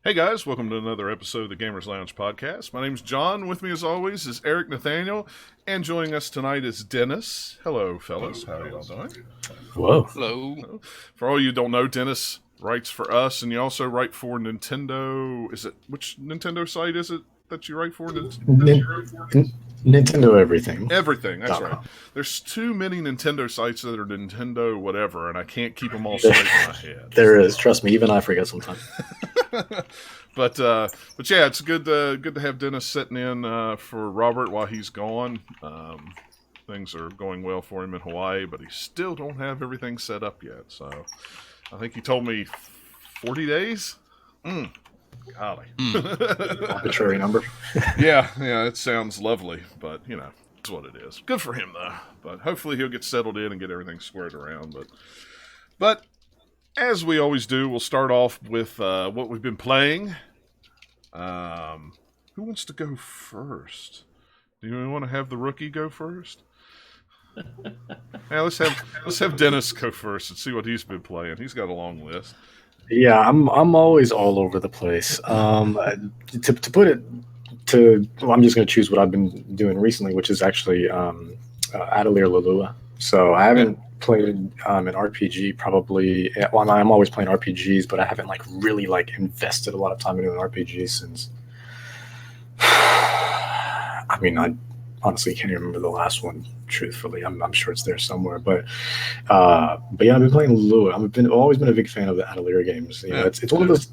Hey guys, welcome to another episode of the Gamers Lounge podcast. My name's John. With me as always is Eric Nathaniel, and joining us tonight is Dennis. Hello, fellas. How are y'all doing? Whoa. Hello. For all you who don't know, Dennis writes for us, and you also write for Nintendo. Which Nintendo site is it that you write for? Nintendo everything. Everything, that's right. There's too many Nintendo sites that are Nintendo whatever, and I can't keep them all straight in my head. There is. Trust me, even I forget sometimes. But yeah, it's good to have Dennis sitting in for Robert while he's gone. Things are going well for him in Hawaii, but he still don't have everything set up yet. So I think he told me 40 days. Golly. Arbitrary number. yeah, it sounds lovely, but it's what it is. Good for him though. But hopefully he'll get settled in and get everything squared around. But as we always do, we'll start off with what we've been playing. Who wants to go first? Do you want to have the rookie go first? Yeah, let's have Dennis go first and see what he's been playing. He's got a long list. Yeah, I'm always all over the place. To put it to, well, I'm just going to choose what I've been doing recently, which is actually Atelier Lulua. So I haven't played an RPG probably. Well, I'm always playing RPGs, but I haven't really invested a lot of time into an RPG since. I mean, I honestly can't even remember the last one. Truthfully, I'm sure it's there somewhere. But yeah, I've been playing Lua. I've always been a big fan of the Atelier games. It's one of those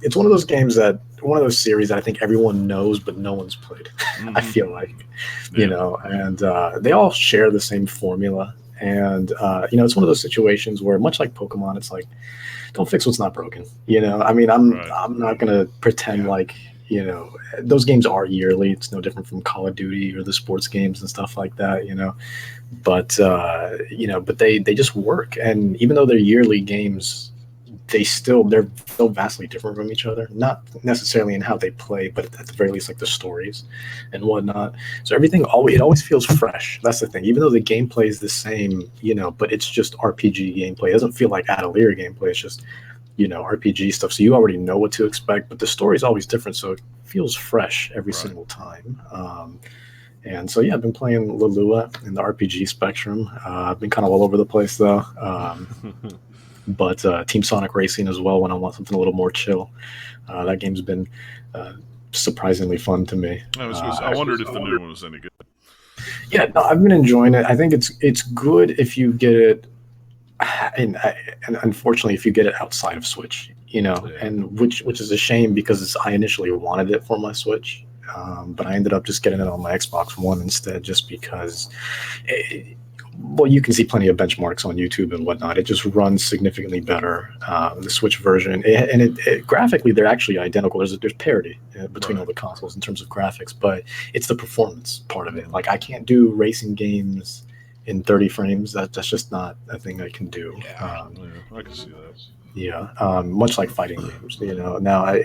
games one of those series that I think everyone knows, but no one's played. I feel like, and they all share the same formula. And it's one of those situations where, much like Pokemon, it's like, don't fix what's not broken. I mean, I'm not gonna pretend those games are yearly. It's no different from Call of Duty or the sports games and stuff like that. But they just work. And even though they're yearly games, they're so vastly different from each other. Not necessarily in how they play, but at the very least, like the stories and whatnot. So it always feels fresh. That's the thing. Even though the gameplay is the same, but it's just RPG gameplay. It doesn't feel like Atelier gameplay. It's just RPG stuff. So you already know what to expect, but the story is always different. So it feels fresh every single time. And so, yeah, I've been playing Lulua in the RPG spectrum. I've been kind of all over the place, though. But Team Sonic Racing as well when I want something a little more chill. That game's been surprisingly fun to me. I wondered if the new one was any good. Yeah, no, I've been enjoying it. I think it's good if you get it, and unfortunately, if you get it outside of Switch, and which is a shame because I initially wanted it for my Switch. But I ended up just getting it on my Xbox One instead, just because, you can see plenty of benchmarks on YouTube and whatnot. It just runs significantly better, the Switch version. And graphically, they're actually identical. There's parity between all the consoles in terms of graphics, but it's the performance part of it. Like, I can't do racing games in 30 frames. That's just not a thing I can do. I can see that. Yeah, much like fighting games, Now, I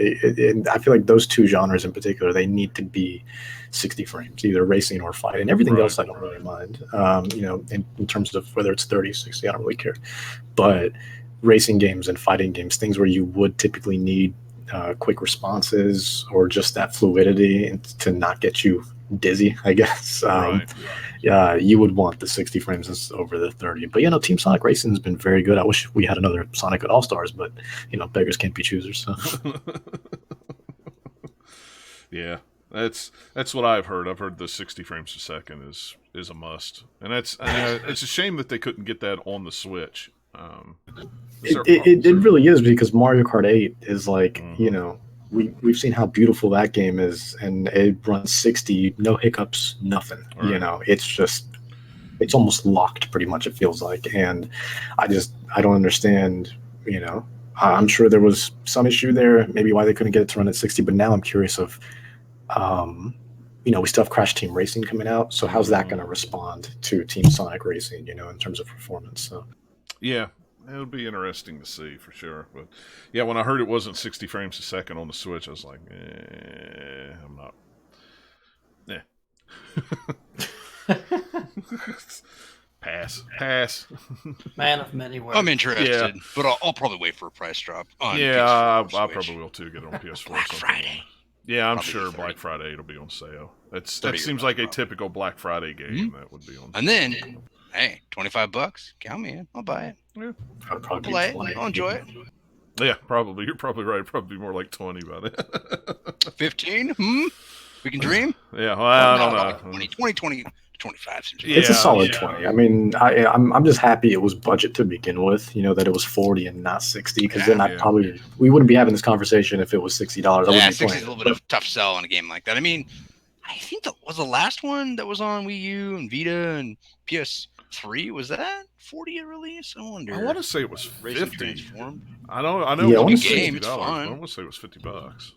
feel like those two genres in particular, they need to be 60 frames, either racing or fighting. Everything else, I don't really mind. In terms of whether it's 30, 60, I don't really care. But racing games and fighting games, things where you would typically need quick responses or just that fluidity to not get you dizzy, I guess. Yeah, you would want the 60 frames over the 30. But Team Sonic Racing has been very good. I wish we had another Sonic at All Stars, but beggars can't be choosers. So. Yeah, that's what I've heard. I've heard the 60 frames a second is a must, and it's a shame that they couldn't get that on the Switch. It really is, because Mario Kart 8 is like, we've seen how beautiful that game is, and it runs 60, no hiccups, nothing. Right. It's almost locked pretty much, it feels like. And I don't understand, I'm sure there was some issue there, maybe why they couldn't get it to run at 60, but now I'm curious of, we still have Crash Team Racing coming out, so how's that going to respond to Team Sonic Racing, in terms of performance? So. Yeah. It'll be interesting to see for sure. But yeah, when I heard it wasn't 60 frames a second on the Switch, I was like, I'm not. Pass. Man of many words. I'm interested, but I'll probably wait for a price drop on Yeah, PS4 I or Switch. probably will too. Get it on PS4. Black sometime. Friday. Yeah, I'm Probably sure 30. Black Friday it'll be on sale. That 30 seems or like a probably. typical Black Friday game that would be on. And then, hey, $25. Count me in. I'll buy it. Yeah. I'll probably Play be 20. it. I'll enjoy it. Yeah, probably. You're probably right. Probably more like 20 by then. 15? We can dream? Yeah, well, I don't know. 20, 25 seems right. It's a Yeah, solid yeah. 20. I mean, I'm just happy it was budget to begin with. You know, that it was 40 and not 60. Because then we wouldn't be having this conversation if it was $60. I wouldn't be 60 playing is a little it. bit of a tough sell on a game like that. I mean, I think that was the last one that was on Wii U and Vita and PS3. Was that 40 at release? I wonder. I want to say it was Racing 50. Transformed. I know Yeah, it I was wanna $60, say- Game, it's but I fun. want to say it was $50.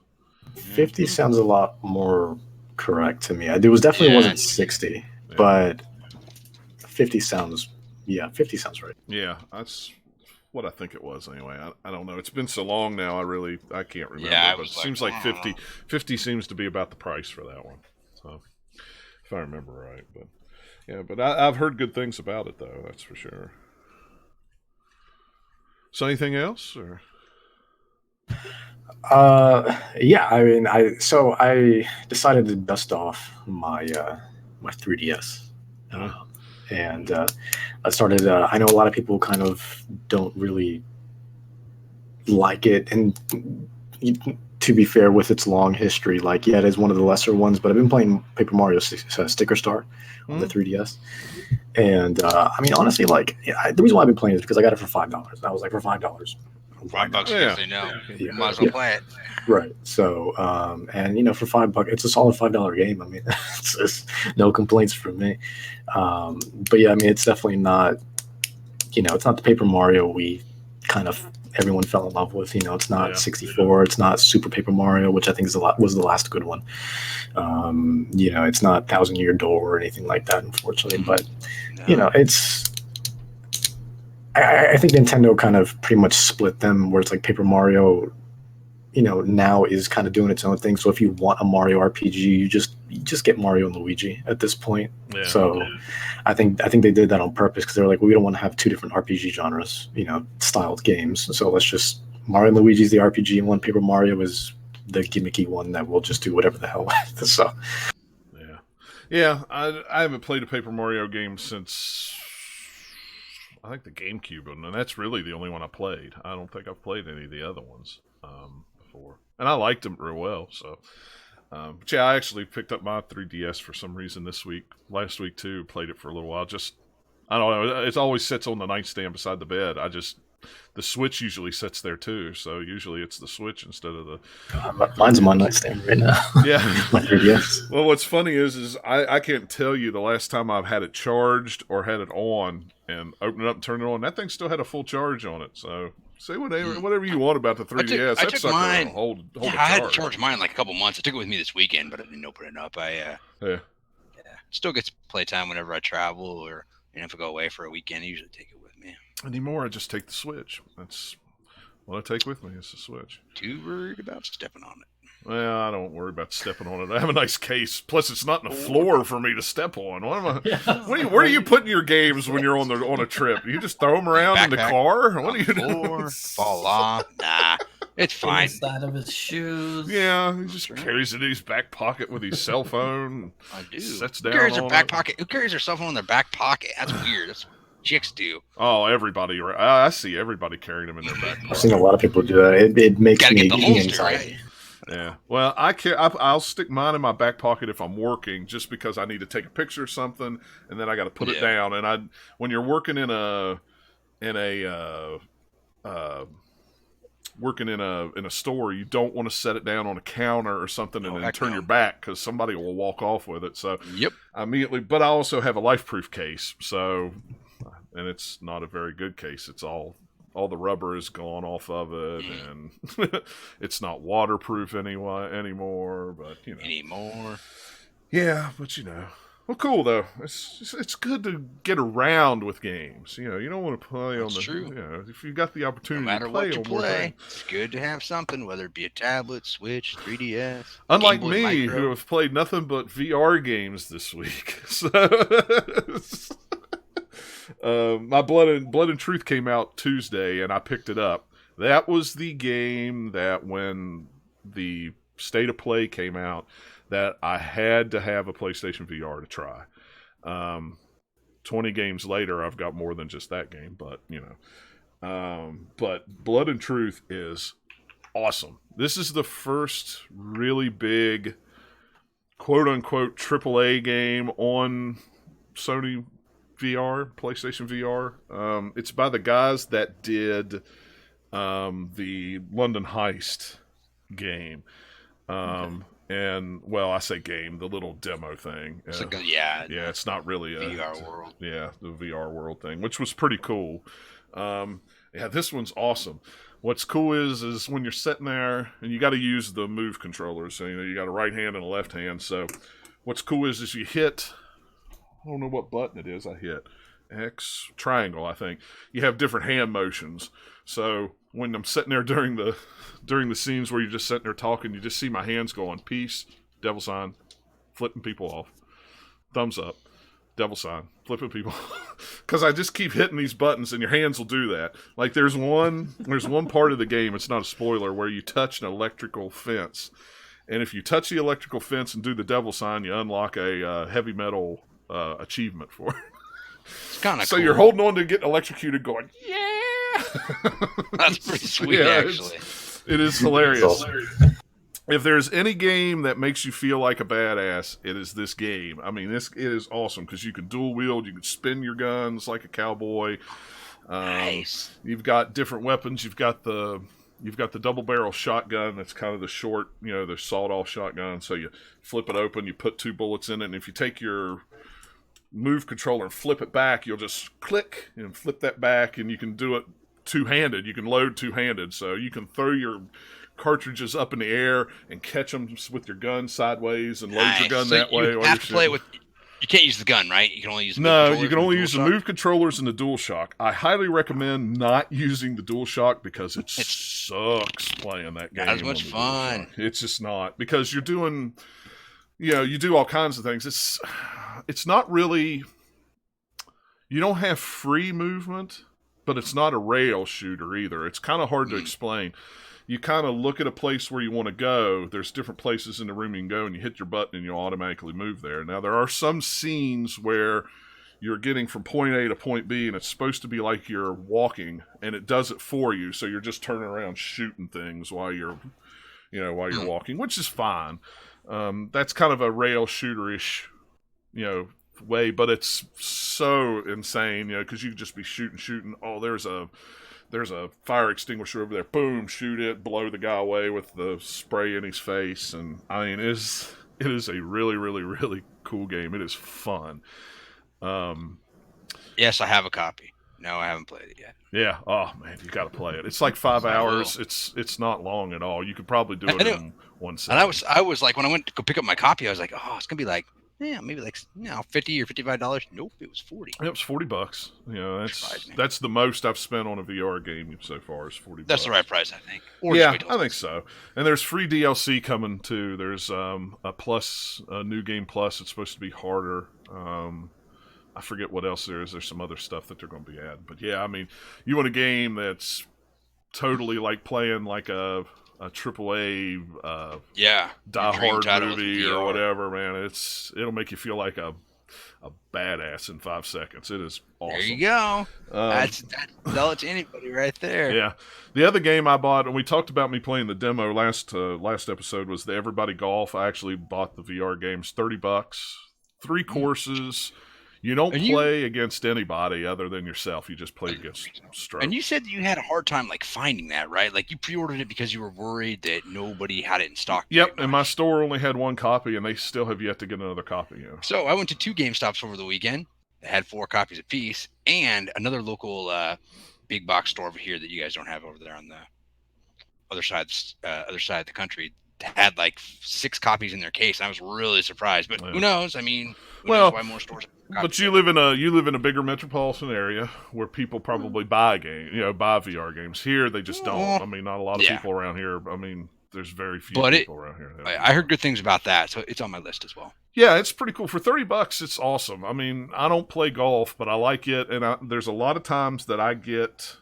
50 sounds a lot more correct to me. It was definitely wasn't 60, Yeah. but 50 sounds right. Yeah, that's what I think it was anyway. I don't know. It's been so long now. I can't remember. Yeah, I but it was like, seems like I don't 50. know. 50 seems to be about the price for that one. So, if I remember right, but yeah, but I've heard good things about it though. That's for sure. So, anything else or? Yeah, I mean, I decided to dust off my 3DS. And I started. I know a lot of people kind of don't really like it, and to be fair, with its long history, like it is one of the lesser ones. But I've been playing Paper Mario Sticker Star on the 3DS, and I mean, honestly, like the reason why I've been playing is because I got it for $5. I was like, for $5. $5 Yeah. because they know. Yeah. You might as well play it. Right. So, and for $5, it's a solid $5 game. I mean, it's no complaints from me. But yeah, I mean, it's definitely not, it's not the Paper Mario we kind of everyone fell in love with. It's not 64. It's not Super Paper Mario, which I think was the last good one. It's not Thousand Year Door or anything like that, unfortunately. But it's. I think Nintendo kind of pretty much split them, where it's like Paper Mario, now is kind of doing its own thing. So if you want a Mario RPG, you just get Mario and Luigi at this point. Yeah. So I think they did that on purpose because they're like, we don't want to have two different RPG genres, styled games. So let's just Mario and Luigi's the RPG one. Paper Mario is the gimmicky one that we'll just do whatever the hell with. So yeah, I haven't played a Paper Mario game since I think the GameCube, and that's really the only one I played. I don't think I've played any of the other ones before, and I liked them real well. So, but yeah, I actually picked up my 3DS for some reason last week too. Played it for a little while. Just I don't know. It always sits on the nightstand beside the bed. The Switch usually sits there too. So usually it's the Switch instead of the. Mine's on my nightstand right now. Yeah. My 3DS. Well, what's funny is I can't tell you the last time I've had it charged or had it on and open it up and turn it on. That thing still had a full charge on it. So say whatever you want about the 3DS. I took mine. Hold I had to charge mine like a couple months. I took it with me this weekend, but I didn't open it up. Still gets playtime whenever I travel or if I go away for a weekend. I usually take it with me. Anymore, I just take the Switch. That's what I take with me. Is the Switch. Too worried about stepping on it. Well, I don't worry about stepping on it. I have a nice case. Plus, it's not in the floor for me to step on. Where are you putting your games when you're on a trip? You just throw them around in the car? What are you doing? Fall off? Nah, it's fine. Inside of his shoes. Yeah, he just carries it in his back pocket with his cell phone. I do. Sits Who down carries their on back it. pocket? Who carries their cell phone in their back pocket? That's weird. That's what chicks do. Oh, everybody! I see everybody carrying them in their back I've pocket. seen a lot of people do that. It makes Gotta me get the holster, anxiety. right? Yeah. Well, I'll stick mine in my back pocket if I'm working, just because I need to take a picture of something, and then I got to put it down. And when you're working in a store, you don't want to set it down on a counter or something and then turn your back because somebody will walk off with it. So I immediately, but I also have a life-proof case, and it's not a very good case. It's all the rubber is gone off of it, and it's not waterproof anymore. But yeah. But well, cool though. It's good to get around with games. You don't want to play on the. True. If you got the opportunity no matter to play what you on more play, things. it's good to have something, whether it be a tablet, Switch, 3DS. Unlike Game Boy me, Micro. who have played nothing but VR games this week. So My Blood and Truth came out Tuesday, and I picked it up. That was the game that when the State of Play came out, that I had to have a PlayStation VR to try. 20 games later, I've got more than just that game, but but Blood and Truth is awesome. This is the first really big, quote-unquote, AAA game on Sony VR, PlayStation VR. It's by the guys that did the London Heist game. And, well, I say game, the little demo thing. Yeah, it's not really a VR world. Yeah, the VR world thing, which was pretty cool. Yeah, this one's awesome. What's cool is when you're sitting there, and you got to use the move controllers. So, you got a right hand and a left hand. So, what's cool is you hit, I don't know what button it is I hit. X, triangle, I think. You have different hand motions. So, when I'm sitting there during the scenes where you're just sitting there talking, you just see my hands going, peace, devil sign, flipping people off, thumbs up, devil sign, flipping people, because I just keep hitting these buttons, and your hands will do that. Like there's one part of the game, it's not a spoiler, where you touch an electrical fence, and if you touch the electrical fence and do the devil sign, you unlock a heavy metal achievement for it. It's kind of so cool. You're holding on to getting electrocuted, going, yeah. That's pretty sweet, actually. It is hilarious. If there's any game that makes you feel like a badass, it is this game. I mean, it is awesome because you can dual wield, you can spin your guns like a cowboy. Nice. You've got different weapons. You've got the double barrel shotgun. That's kind of the short, the sawed-off shotgun. So you flip it open, you put 2 bullets in it, and if you take your move controller and flip it back, you'll just click and flip that back, and you can do it two-handed. You can load two-handed, so you can throw your cartridges up in the air and catch them with your gun sideways and load your gun that way. You have to play with. You can't use the gun, right? You can only use. You can only use the move controllers and the DualShock. I highly recommend not using the DualShock because it sucks playing that game. Not as much fun. It's just not, because you're doing. You do all kinds of things. It's not really. You don't have free movement, but it's not a rail shooter either. It's kind of hard to explain. You kind of look at a place where you want to go. There's different places in the room you can go, and you hit your button and you'll automatically move there. Now, there are some scenes where you're getting from point A to point B, and it's supposed to be like you're walking, and it does it for you. So you're just turning around shooting things while you're walking, which is fine. That's kind of a rail shooter-ish, way, but it's so insane, because you could just be shooting. Oh, there's a fire extinguisher over there. Boom, shoot it, blow the guy away with the spray in his face. And I mean, it is a really, really, really cool game. It is fun. Yes, I have a copy. No, I haven't played it yet. Yeah. Oh man, you got to play it. It's like 5 hours. It's not long at all. You could probably do it in one sitting. And I was like, when I went to go pick up my copy, I was like, oh, it's gonna be like, maybe like $50 or $55. Nope, it was $40. It was $40. That's the most I've spent on a VR game so far is $40. That's the right price, I think. I think so. And there's free DLC coming too. There's a new game plus. It's supposed to be harder. I forget what else there is. There's some other stuff that they're going to be adding. But yeah, I mean, you want a game that's totally like playing like a AAA Die Hard movie or whatever, man. It'll make you feel like a badass in 5 seconds. It is awesome. There you go. That's sell it to anybody right there. Yeah. The other game I bought, and we talked about me playing the demo last episode, was the Everybody Golf. I actually bought the VR games, $30, 3 courses. You don't play against anybody other than yourself. You just play against Stroke. And you said you had a hard time finding that, right? Like you pre-ordered it because you were worried that nobody had it in stock. Yep, and my store only had 1 copy, and they still have yet to get another copy. So I went to 2 GameStops over the weekend. They had 4 copies apiece, and another local big box store over here that you guys don't have over there on the other side of the country had 6 copies in their case. I was really surprised, but who knows? I mean, who knows why more stores. But you live in a bigger metropolitan area where people probably buy VR games. Here they just don't. I mean, not a lot of people around here. I mean, there's very few But people around here. that have I heard VR. good things about that, so it's on my list as well. Yeah, it's pretty cool. For $30, it's awesome. I mean, I don't play golf, but I like it, and there's a lot of times that I get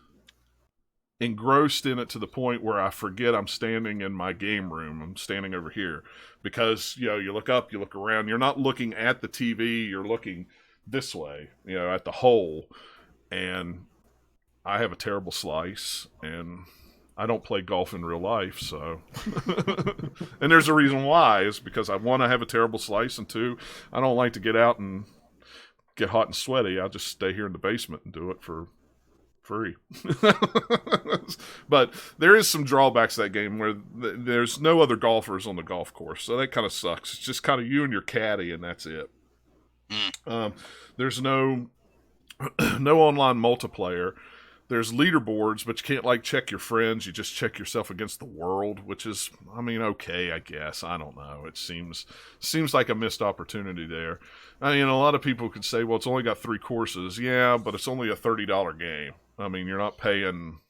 engrossed in it to the point where I forget I'm standing in my game room. I'm standing over here because, you know, you look up, you look around, you're not looking at the TV, you're looking this way, you know, at the hole. And I have a terrible slice, and I don't play golf in real life, so. And there's a reason why, is because one, I have a terrible slice, and two, I don't like to get out and get hot and sweaty. I'll just stay here in the basement and do it for free. But there is some drawbacks to that game where there's no other golfers on the golf course, so that kind of sucks. It's just kind of you and your caddy, and that's it. There's no online multiplayer. There's leaderboards, but you can't like check your friends. You just check yourself against the world, which is, I mean, okay, I guess. I don't know. It seems like a missed opportunity there. I mean, a lot of people could say, well, it's only got 3 courses. Yeah, but it's only a $30 game. I mean, you're not paying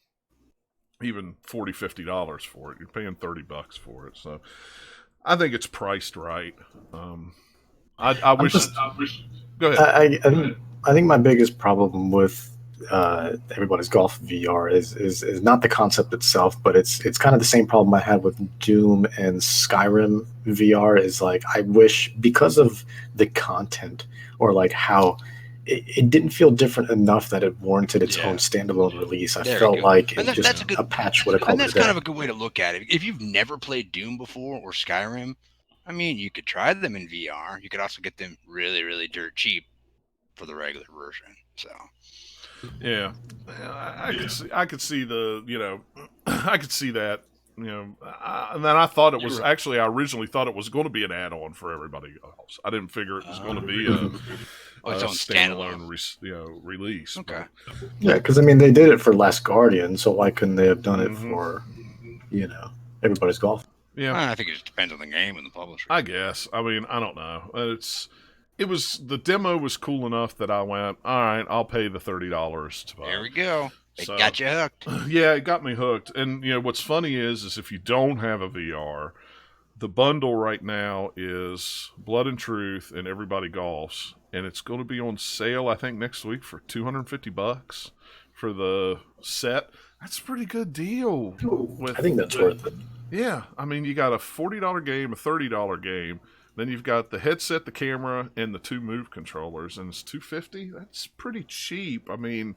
even $40, $50 for it. You're paying $30 for it. So I think it's priced right. I wish. Go ahead. I think my biggest problem with everybody's golf VR is not the concept itself, but it's kind of the same problem I had with Doom and Skyrim VR. Is like, I wish, because of the content, or like how it didn't feel different enough that it warranted its own standalone release. I felt like it just a patch would have called it. And that's kind of a good way to look at it. If you've never played Doom before or Skyrim, I mean, you could try them in VR. You could also get them really, really dirt cheap for the regular version. So. Yeah, I could see the, you know, I could see that, you know, and then I thought it was actually, I originally thought it was going to be an add-on for everybody else. I didn't figure it was going to be a standalone release. Okay. Yeah, because I mean, they did it for Last Guardian, so why couldn't they have done it for, you know, everybody's golf? Yeah, I think it just depends on the game and the publisher. I guess. I mean, I don't know. The demo was cool enough that I went, all right, I'll pay the $30 to buy. There we go. It got you hooked. Yeah, it got me hooked. And, you know, what's funny is if you don't have a VR, the bundle right now is Blood and Truth and Everybody Golfs, and it's going to be on sale, I think, next week for $250 for the set. That's a pretty good deal. I think that's worth it. Yeah, I mean, you got a $40 game, a $30 game. Then you've got the headset, the camera, and the 2 Move controllers, and it's $250. That's pretty cheap. I mean,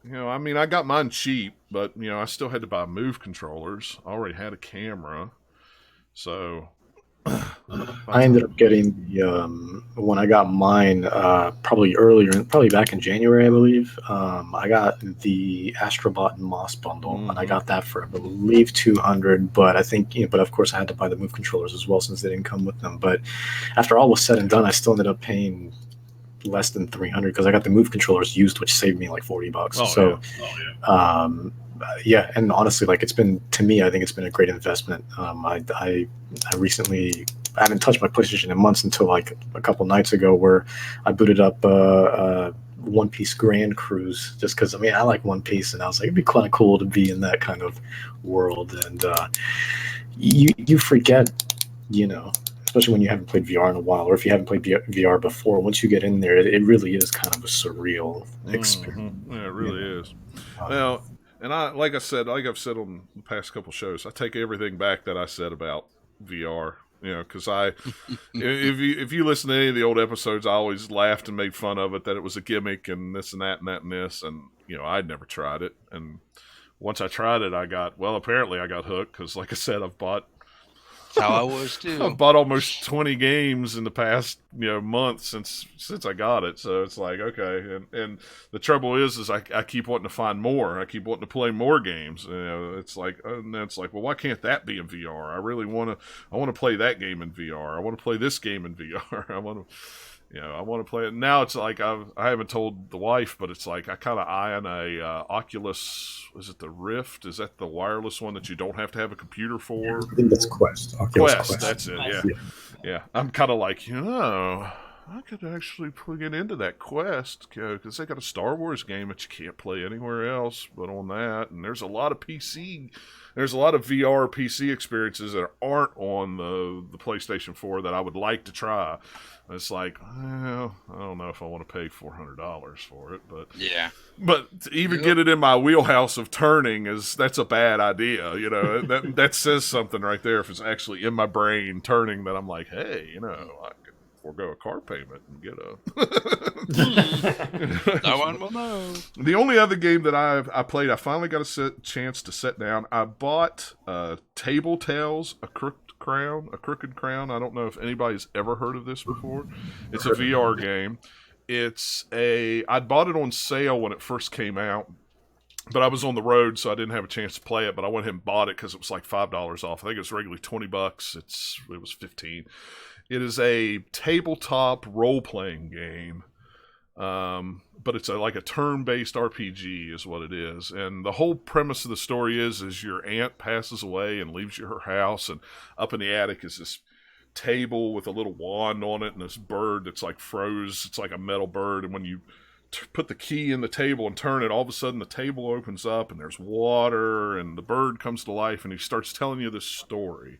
you know, I got mine cheap, but you know, I still had to buy Move controllers. I already had a camera, so I ended up getting the when I got mine probably back in January, I believe. I got the Astrobot and Moss bundle, and I got that for, I believe, $200. But I think, but of course I had to buy the Move controllers as well since they didn't come with them. But after all was said and done, I still ended up paying less than $300 because I got the Move controllers used, which saved me like $40. Yeah, and honestly, like, it's been, to me, I think it's been a great investment. I recently, I haven't touched my PlayStation in months until like a couple nights ago, where I booted up One Piece Grand Cruise, just because, I mean, I like One Piece, and I was like, it'd be kind of cool to be in that kind of world. And you forget, you know, especially when you haven't played VR in a while, or if you haven't played VR before, once you get in there, it really is kind of a surreal experience. Yeah, it really is. Well, and like I've said on the past couple shows, I take everything back that I said about VR. You know, because if you listen to any of the old episodes, I always laughed and made fun of it, that it was a gimmick and this and that and that and this, and you know, I'd never tried it. And once I tried it, apparently I got hooked, because like I said, That's how I was too. I've bought almost 20 games in the past, you know, month since I got it. So it's like, okay. And the trouble is I keep wanting to find more. I keep wanting to play more games. You know, it's like, well, why can't that be in VR? I really want to play that game in VR. I want to play this game in VR. I want to play it. Now it's like, I haven't told the wife, but it's like I kind of eyeing a Oculus. Is it the Rift? Is that the wireless one that you don't have to have a computer for? I think that's Quest. Quest. That's it. Yeah. I'm kind of like, you know, I could actually get into that Quest because they got a Star Wars game that you can't play anywhere else but on that. And there's a lot of VR PC experiences that aren't on the PlayStation 4 that I would like to try. It's like, well, I don't know if I want to pay $400 for it, but to even get it in my wheelhouse of turning that's a bad idea. That says something right there. If it's actually in my brain turning, that I'm like, hey, I could forego a car payment and get a. No one will know. The only other game that I played, I finally got a chance to sit down. I bought Table Tales, a Crooked Crown. I don't know if anybody's ever heard of this before. It's a VR game. I bought it on sale when it first came out, but I was on the road, so I didn't have a chance to play it. But I went ahead and bought it because it was like $5 off. I think it was regularly $20. It was $15. It is a tabletop role-playing game, but it's like a turn-based RPG is what it is. And the whole premise of the story is your aunt passes away and leaves you her house, and up in the attic is this table with a little wand on it and this bird that's like froze. It's like a metal bird, and when you put the key in the table and turn it, all of a sudden the table opens up and there's water and the bird comes to life and he starts telling you this story.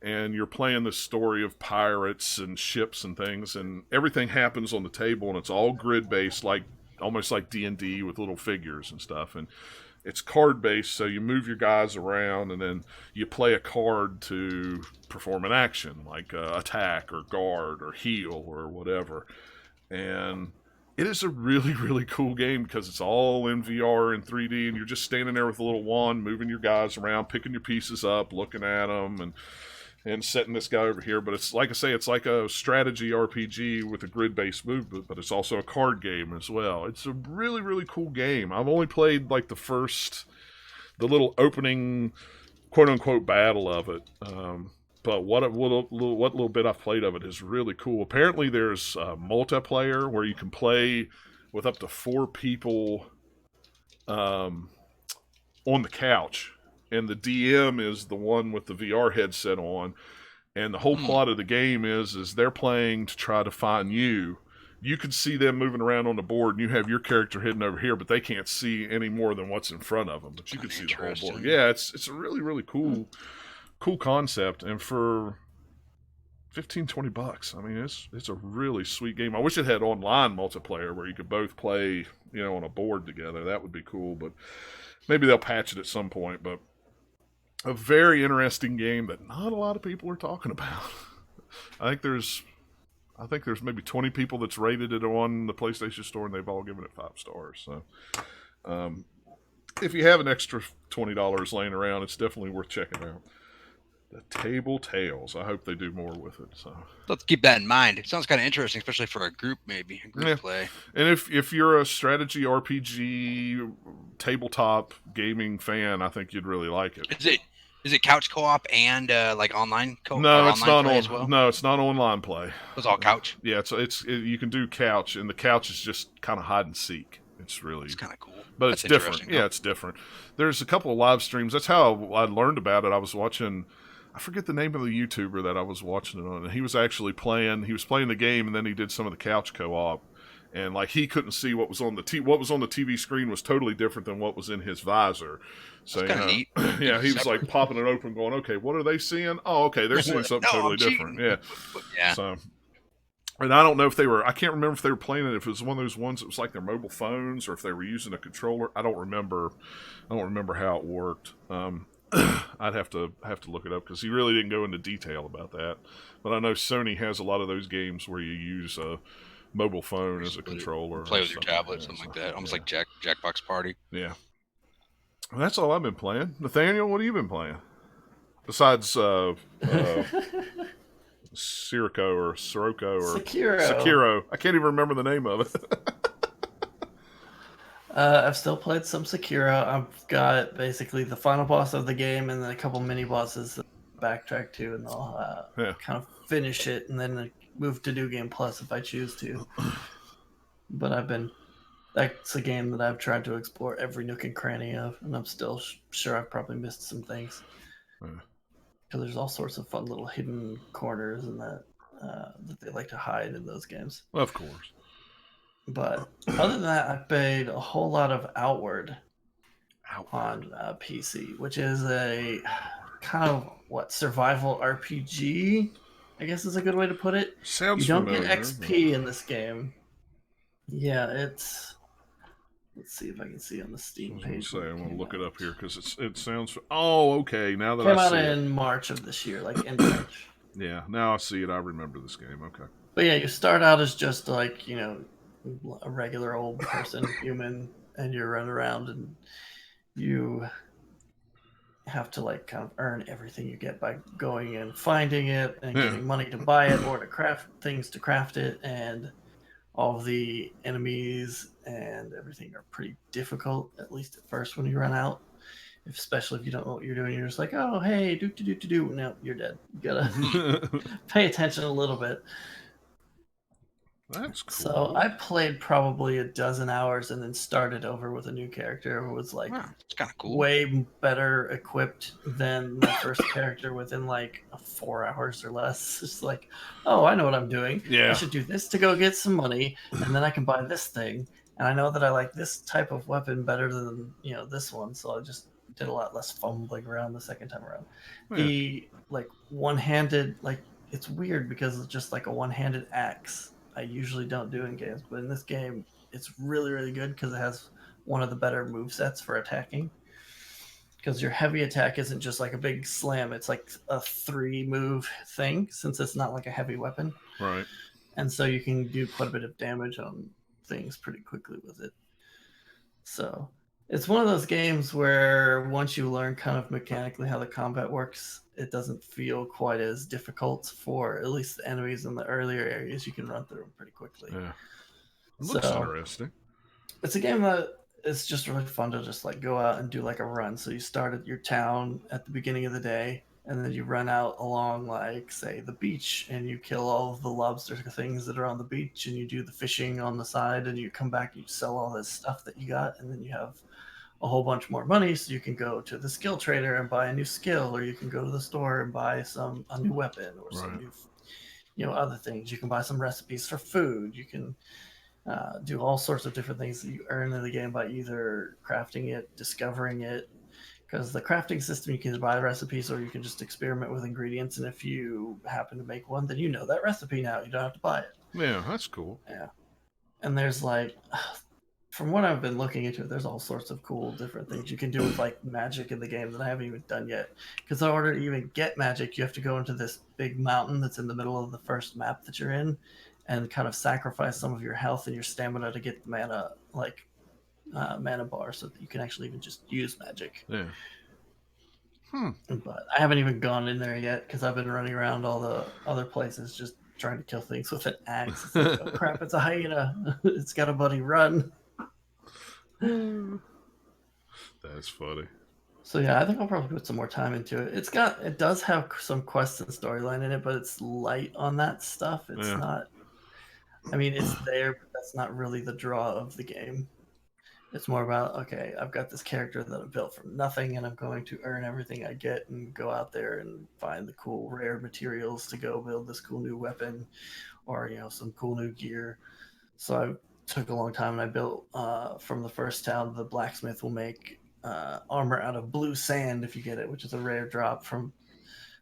And you're playing this story of pirates and ships and things, and everything happens on the table, and it's all grid-based, almost like D&D with little figures and stuff. And it's card-based, so you move your guys around, and then you play a card to perform an action, like attack or guard or heal or whatever. And it is a really, really cool game because it's all in VR and 3D, and you're just standing there with a little wand, moving your guys around, picking your pieces up, looking at them, and setting this guy over here. But it's like I say, it's like a strategy RPG with a grid-based movement, but it's also a card game as well. It's a really, really cool game. I've only played like the little opening quote-unquote battle of it. But what little bit I've played of it is really cool. Apparently there's multiplayer where you can play with up to 4 people on the couch. And the DM is the one with the VR headset on. And the whole plot of the game is they're playing to try to find you. You can see them moving around on the board, and you have your character hidden over here, but they can't see any more than what's in front of them. But you can see the whole board. Yeah, it's a really, really cool concept. And for $15-20, I mean, it's a really sweet game. I wish it had online multiplayer where you could both play, on a board together. That would be cool, but maybe they'll patch it at some point. But a very interesting game that not a lot of people are talking about. I think there's maybe 20 people that's rated it on the PlayStation Store, and they've all given it 5 stars. So, if you have an extra $20 laying around, it's definitely worth checking out. The Table Tales. I hope they do more with it. So let's keep that in mind. It sounds kind of interesting, especially for a group play. And if you're a strategy RPG tabletop gaming fan, I think you'd really like it. Is it couch co-op and like online co-op? No, it's not as well? No, it's not online play. It's all couch. Yeah, you can do couch, and the couch is just kind of hide and seek. It's kind of cool, but it's different. Yeah, it's different. There's a couple of live streams. That's how I learned about it. I was watching. I forget the name of the YouTuber that I was watching it on. And he was actually playing. He was playing the game, and then he did some of the couch co-op. And like he couldn't see what was on the what was on the TV screen was totally different than what was in his visor. So that's kind of neat. Yeah, he was like popping it open, going, "Okay, what are they seeing? Oh, okay, they're seeing something totally different." Yeah. So, and I don't know if they were. I can't remember if they were playing it. If it was one of those ones that was like their mobile phones, or if they were using a controller. I don't remember. How it worked. I'd have to look it up because he really didn't go into detail about that. But I know Sony has a lot of those games where you use a mobile phone as a controller. Play with your tablet, something like that. Almost like Jackbox Party. Yeah. Well, that's all I've been playing. Nathaniel, what have you been playing? Besides Sekiro. I can't even remember the name of it. I've still played some Sekiro. I've got basically the final boss of the game and then a couple mini bosses that I'll backtrack to, and I'll kind of finish it and then move to New Game Plus if I choose to. But that's a game that I've tried to explore every nook and cranny of, and I'm still sure I've probably missed some things. Because there's all sorts of fun little hidden corners in that that they like to hide in those games. Of course. But other than that, I played a whole lot of Outward on PC, which is a kind of survival RPG, I guess is a good way to put it. Sounds You don't familiar, get XP in this game. Yeah, it's. Let's see if I can see on the Steam page. I want to look it up here because it sounds. Oh, okay. Now that came I out see in March of this year, like in March. Yeah, now I see it. I remember this game. Okay. But yeah, you start out as just like a regular old person, human, and you run around and you have to like kind of earn everything you get by going and finding it and getting money to buy it or to craft things to craft it, and all of the enemies and everything are pretty difficult, at least at first when you run out. Especially if you don't know what you're doing, you're just like, oh hey, do. No, you're dead. You gotta pay attention a little bit. That's cool. So I played probably a dozen hours and then started over with a new character who was like it's kind of cool. way better equipped than my first character within like 4 hours or less. It's like, oh, I know what I'm doing. Yeah. I should do this to go get some money, and then I can buy this thing. And I know that I like this type of weapon better than this one, so I just did a lot less fumbling around the second time around. Yeah. The like one-handed, like it's weird because it's just like a one-handed axe. I usually don't do in games, but in this game, it's really, really good because it has one of the better movesets for attacking. Because your heavy attack isn't just like a big slam; it's like a 3-move thing, since it's not like a heavy weapon. Right. And so you can do quite a bit of damage on things pretty quickly with it. So it's one of those games where once you learn kind of mechanically how the combat works, it doesn't feel quite as difficult for at least the enemies in the earlier areas. You can run through them pretty quickly. Yeah. It looks interesting. It's a game that it's just really fun to just like go out and do like a run. So you start at your town at the beginning of the day, and then you run out along like say the beach and you kill all of the lobster things that are on the beach, and you do the fishing on the side, and you come back and you sell all this stuff that you got, and then you have a whole bunch more money, so you can go to the skill trader and buy a new skill, or you can go to the store and buy a new weapon or some new other things. You can buy some recipes for food. You can do all sorts of different things that you earn in the game by either crafting it, discovering it, because the crafting system, you can buy recipes or you can just experiment with ingredients, and if you happen to make one, then you know that recipe now. You don't have to buy it. Yeah, that's cool. Yeah. And there's like, from what I've been looking into, there's all sorts of cool different things you can do with like magic in the game that I haven't even done yet. Because in order to even get magic, you have to go into this big mountain that's in the middle of the first map that you're in, and kind of sacrifice some of your health and your stamina to get the mana, like mana bar, so that you can actually even just use magic. Yeah. But I haven't even gone in there yet because I've been running around all the other places just trying to kill things with an axe. It's like, oh crap, it's a hyena. It's got a buddy, run. That's funny. So yeah, I think I'll probably put some more time into it. It does have some quests and storyline in it, but it's light on that stuff. It's not. I mean, it's there, but that's not really the draw of the game. It's more about, okay, I've got this character that I built from nothing, and I'm going to earn everything I get and go out there and find the cool rare materials to go build this cool new weapon, or some cool new gear. So I took a long time, and I built from the first town. The blacksmith will make armor out of blue sand if you get it, which is a rare drop from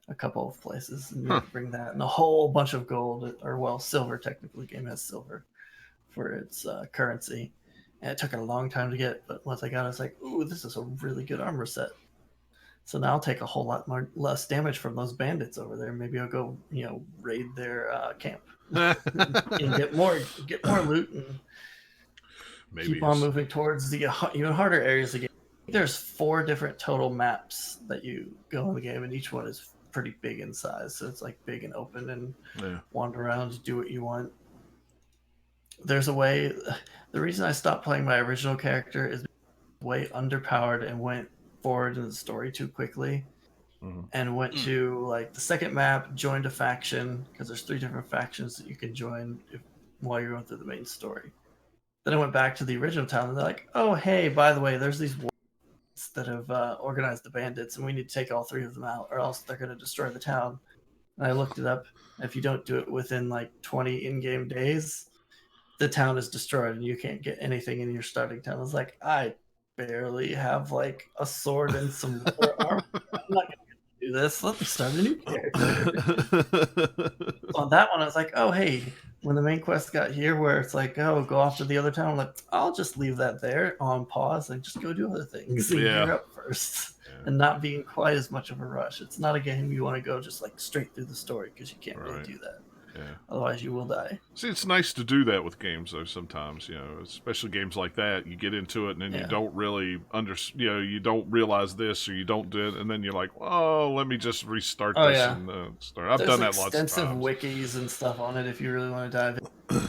a couple of places, and you bring that and a whole bunch of gold, or silver. Technically, the game has silver for its currency, and it took a long time to get. But once I got it, I was like, "Ooh, this is a really good armor set." So now I'll take a whole lot less damage from those bandits over there. Maybe I'll go, raid their camp and get more loot, and maybe keep on moving towards the even harder areas again. There's 4 different total maps that you go in the game, and each one is pretty big in size. So it's like big and open, and wander around, do what you want. There's a way. The reason I stopped playing my original character is way underpowered and went forward in the story too quickly, and went to like the second map, joined a faction, because there's 3 different factions that you can join while you're going through the main story. Then I went back to the original town, and they're like, "Oh, hey, by the way, there's these that have organized the bandits, and we need to take all 3 of them out, or else they're going to destroy the town." And I looked it up. If you don't do it within like 20 in-game days, the town is destroyed and you can't get anything in your starting town. I was like, I barely have like a sword and some armor. I'm not gonna do this. Let me start a new character. On that one, I was like, oh hey, when the main quest got here where it's like, oh, go off to the other town, I'm like, I'll just leave that there on pause and just go do other things and gear up first. And not being quite as much of a rush. It's not a game you want to go just like straight through the story because you can't really do that. Yeah. Otherwise, you will die. See, it's nice to do that with games, though. Sometimes, especially games like that, you get into it and then you don't really you don't realize this or you don't do it, and then you're like, "Oh, let me just restart this and start." I've done that lots of times. Extensive wikis and stuff on it if you really want to dive in.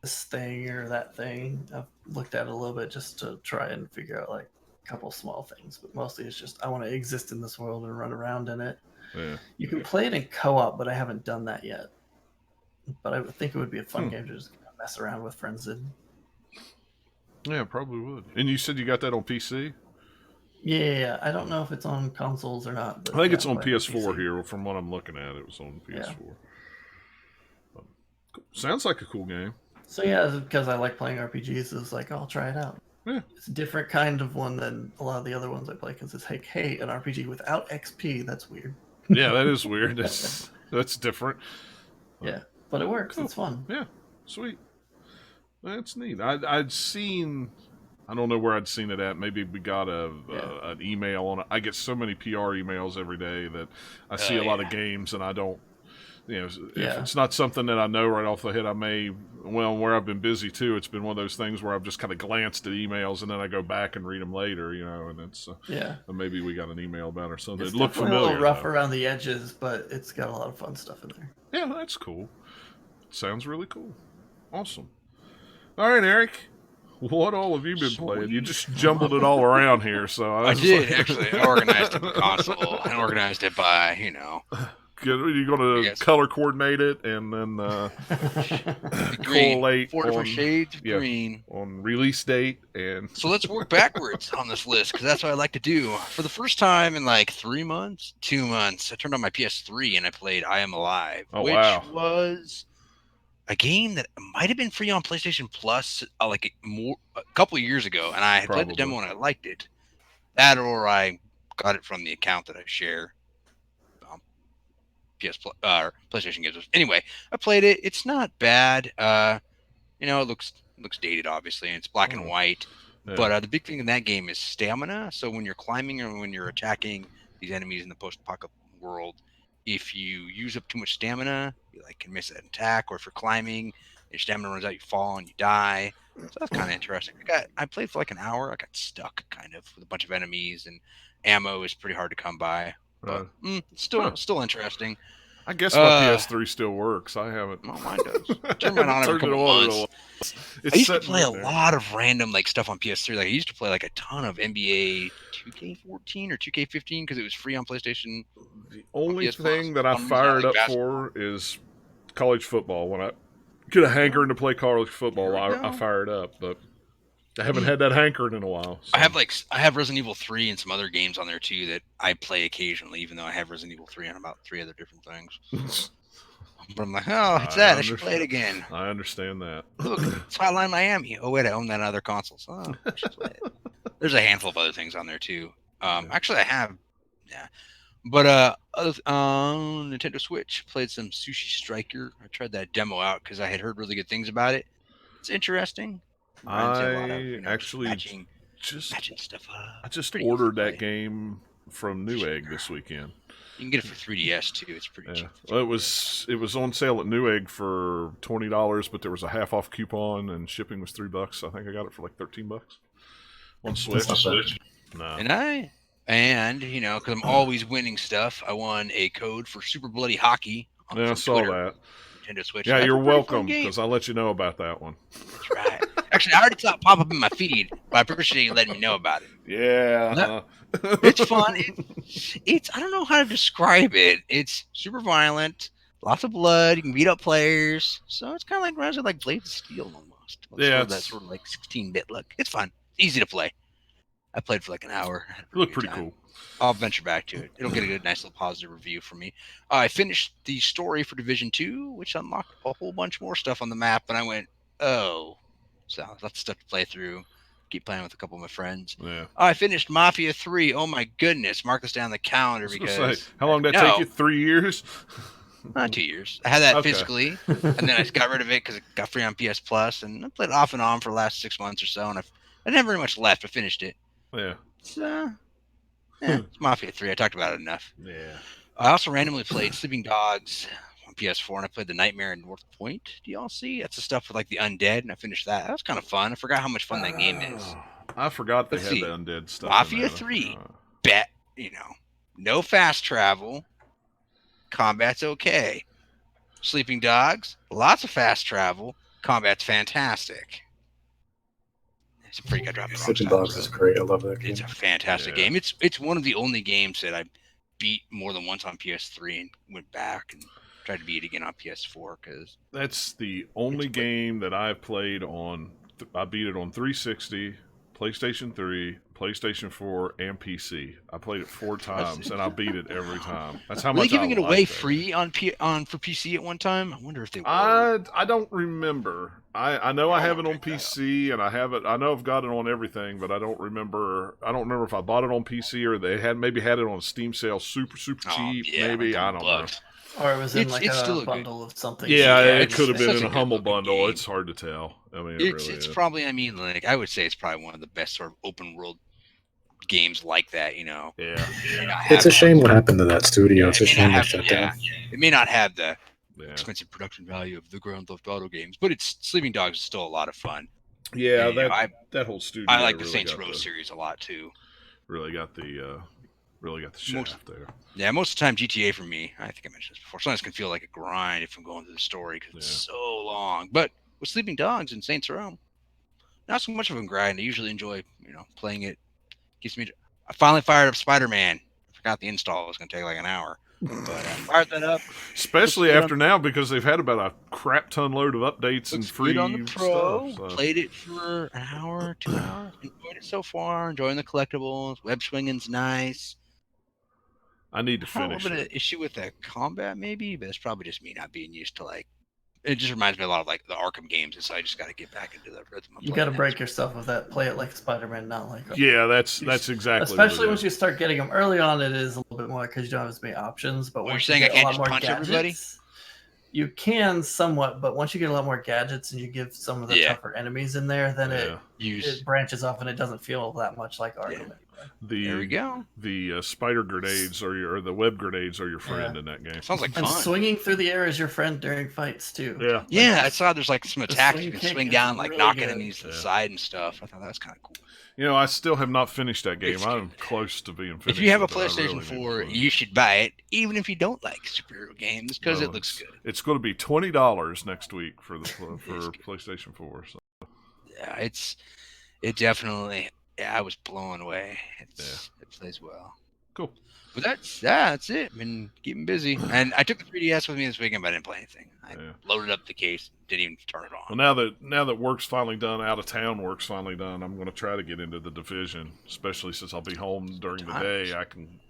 This thing or that thing. I've looked at it a little bit just to try and figure out like a couple small things, but mostly it's just I want to exist in this world and run around in it. Yeah. You can play it in co-op, but I haven't done that yet. But I would think it would be a fun game to just mess around with friends in. Yeah, probably would. And you said you got that on PC? Yeah, I don't know if it's on consoles or not. But I think it's on PS4 here. From what I'm looking at, it was on PS4. Yeah. Sounds like a cool game. So yeah, because I like playing RPGs, it's like, I'll try it out. Yeah. It's a different kind of one than a lot of the other ones I play, because it's like, hey, an RPG without XP, that's weird. Yeah, that is weird. That's different. Yeah, but it works. Cool. It's fun. Yeah, sweet. That's neat. I'd seen, I don't know where I'd seen it at. Maybe we got an email on it. I get so many PR emails every day that I see a lot of games and I don't, if it's not something that I know right off the head, I may, where I've been busy too, it's been one of those things where I've just kind of glanced at emails and then I go back and read them later, and it's, maybe we got an email about it or something. It looked familiar. It's a little rough around the edges, but it's got a lot of fun stuff in there. Yeah, that's cool. Sounds really cool. Awesome. All right, Eric. What all have you been playing? You just jumbled it all around here, so I did actually. I organized it by console. I organized it by, You're going to color coordinate it and then collate 4 different shades of green on release date. And so let's work backwards on this list because that's what I like to do. For the first time in like 2 months, I turned on my PS3 and I played I Am Alive, which was a game that might have been free on PlayStation Plus a couple of years ago, and I had played the demo and I liked it. That or I got it from the account that I share. PlayStation gives us. Anyway, I played it. It's not bad. It looks dated, obviously, and it's black and white. Yeah. But the big thing in that game is stamina. So when you're climbing or when you're attacking these enemies in the post-apocalyptic world, if you use up too much stamina, you can miss an attack. Or if you're climbing, your stamina runs out, you fall and you die. So that's kind of interesting. I played for like an hour. I got stuck kind of with a bunch of enemies, and ammo is pretty hard to come by. But still interesting. I guess my PS3 still works. I haven't. Oh, mine does. Turn mine on every couple months. I used to play a lot of random stuff on PS3. I used to play a ton of NBA 2K14 or 2K15 because it was free on PlayStation. The only thing that I fired up for is college football. When I get a hankering to play college football, I fire it up. But I haven't had that hankering in a while. So. I have Resident Evil 3 and some other games on there too that I play occasionally, even though I have Resident Evil 3 on about 3 other different things. But I'm like, it's that. I should play it again. I understand that. Look, it's Hotline Miami. Oh wait, I own that on other consoles. Oh, I should play it. There's a handful of other things on there too. Actually, I have. Yeah. But on Nintendo Switch, played some Sushi Striker. I tried that demo out because I had heard really good things about it. It's interesting. I actually matching stuff up. I just ordered that game from Newegg this weekend. You can get it for 3DS too. It's pretty cheap. Well, it was on sale at Newegg for $20, but there was a half off coupon and shipping was $3. I think I got it for like $13 on Switch. No. And because I'm always winning stuff, I won a code for Super Bloody Hockey. I saw that. Nintendo Switch. Yeah, you're welcome because I let you know about that one. That's right. Actually, I already saw it pop up in my feed, but I appreciate you letting me know about it. Yeah. It's fun. It's I don't know how to describe it. It's super violent, lots of blood. You can beat up players. So it's kind of reminds me like Blades of Steel almost. That sort of 16-bit look. It's fun. It's easy to play. I played for like an hour. It looked pretty cool. I'll venture back to it. It'll get a good, nice little positive review from me. I finished the story for Division 2, which unlocked a whole bunch more stuff on the map, and I went, oh. So lots of stuff to play through. Keep playing with a couple of my friends. Yeah. I finished Mafia 3. Oh my goodness. Mark this down the calendar because... Say, how long did that take you? 3 years? 2 years. I had that physically, and then I just got rid of it because it got free on PS Plus, and I played it off and on for the last 6 months or so, and I never very much left. I finished it. Yeah. It's Mafia 3. I talked about it enough. Yeah. I also randomly played Sleeping Dogs on PS4, and I played The Nightmare in North Point DLC. That's the stuff with like the undead, and I finished that. That was kind of fun. I forgot how much fun that game is. I forgot they Let's had see. the undead stuff. Mafia 3. No fast travel. Combat's okay. Sleeping Dogs, lots of fast travel. Combat's fantastic. It's a pretty good drop. Sleeping Dogs is great. I love that game. It's a fantastic game. It's one of the only games that I beat more than once on PS3 and went back and tried to beat it again on PS4 because that's the only game that I've played on. I beat it on 360, PlayStation 3, PlayStation 4, and PC. I played it 4 times and I beat it every time. That's how were much they giving I it liked away it. free on for PC at one time? I wonder if they were. I don't remember. I know I have it on PC and I have it. I know I've got it on everything, but I don't remember. I don't remember if I bought it on PC or they had maybe had it on a Steam sale super cheap. Maybe I don't know. Or it was in like still a bundle of something. Yeah, it could have been such in a a humble good-looking bundle. game. It's hard to tell. I mean, It's probably. I mean, like I would say it's probably one of the best sort of open world games like that. Yeah. It's a shame what happened to that studio. It's a shame they shut down. It may not have the expensive production value of the Grand Theft Auto games, but it's Sleeping Dogs is still a lot of fun. Yeah, And, that whole studio. I like the really Saints Row series a lot too. Really got the shaft there. Yeah, most of the time GTA for me, I think I mentioned this before, sometimes can feel like a grind if I'm going through the story because it's so long. But with Sleeping Dogs and Saints Row, not so much of a grind. I usually enjoy, playing it. I finally fired up Spider-Man. I forgot the install. It was going to take like an hour. But I fired that up. Especially after now because they've had about a crap ton load of updates and free on the Pro. stuff. So. Played it for an hour, 2 hours. Enjoyed it so far. Enjoying the collectibles. Web swinging's nice. I need to finish. A little bit of issue with the combat, maybe, but it's probably just me not being used to like. It just reminds me a lot of like the Arkham games, and so I just got to get back into the rhythm. You got to break yourself with that. Play it like Spider-Man, not like. Yeah, that's exactly. Especially once you start getting them early on, it is a little bit more because you don't have as many options. But you're once saying you I get can't a lot just more punch gadgets, everybody? You can somewhat, but once you get a lot more gadgets and you give some of the tougher enemies in there, then it branches off and it doesn't feel that much like Arkham anymore. There we go. The spider grenades or the web grenades are your friend in that game. Sounds like fun. And swinging through the air is your friend during fights too. Yeah. Yeah, I saw there's like some attacks you can swing down, like really knock good. enemies to the side and stuff. I thought that was kind of cool. I still have not finished that game. I'm close to being finished. If you have a with it. PlayStation 4, you should buy it, even if you don't like superhero games, because it looks good. It's going to be $20 next week for PlayStation 4. So. Yeah, it definitely. Yeah, I was blown away. It plays well. Cool. But that's it. Been keeping busy, and I took the 3DS with me this weekend, but I didn't play anything. I loaded up the case, didn't even turn it on. Well, now that work's finally done, out of town work's finally done, I'm going to try to get into the Division, especially since I'll be home during the day. I can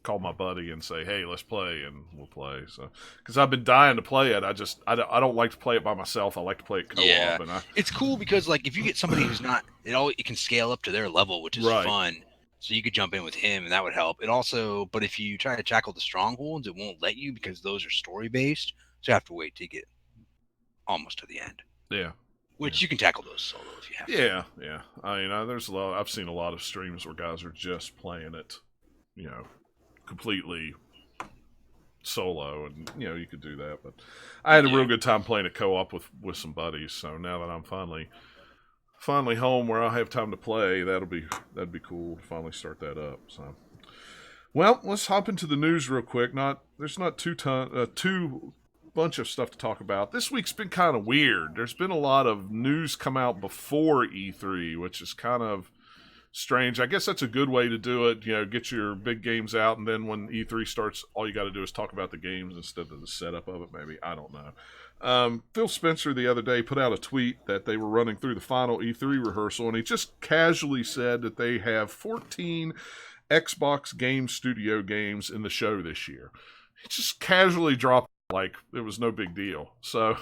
call my buddy and say, "Hey, let's play," and we'll play. So, because I've been dying to play it, I don't like to play it by myself. I like to play it co-op. Yeah, and it's cool because like if you get somebody who's not, it can scale up to their level, which is fun. So you could jump in with him, and that would help. It also, but if you try to tackle the strongholds, it won't let you because those are story based. So you have to wait to get almost to the end. Yeah. Which you can tackle those solo if you have to. Yeah. I mean, there's a lot. I've seen a lot of streams where guys are just playing it, completely solo, and you could do that. But I had a real good time playing it co-op with some buddies. So now that I'm finally home where I have time to play, that'd be cool to finally start that up. So, well, let's hop into the news real quick. There's not too bunch of stuff to talk about. This week's been kind of weird. There's been a lot of news come out before E3, which is kind of strange. I guess that's a good way to do it. Get your big games out, and then when E3 starts, all you got to do is talk about the games instead of the setup of it. Maybe, I don't know. Phil Spencer the other day put out a tweet that they were running through the final E3 rehearsal, and he just casually said that they have 14 Xbox Game Studio games in the show this year. He just casually dropped it like it was no big deal. So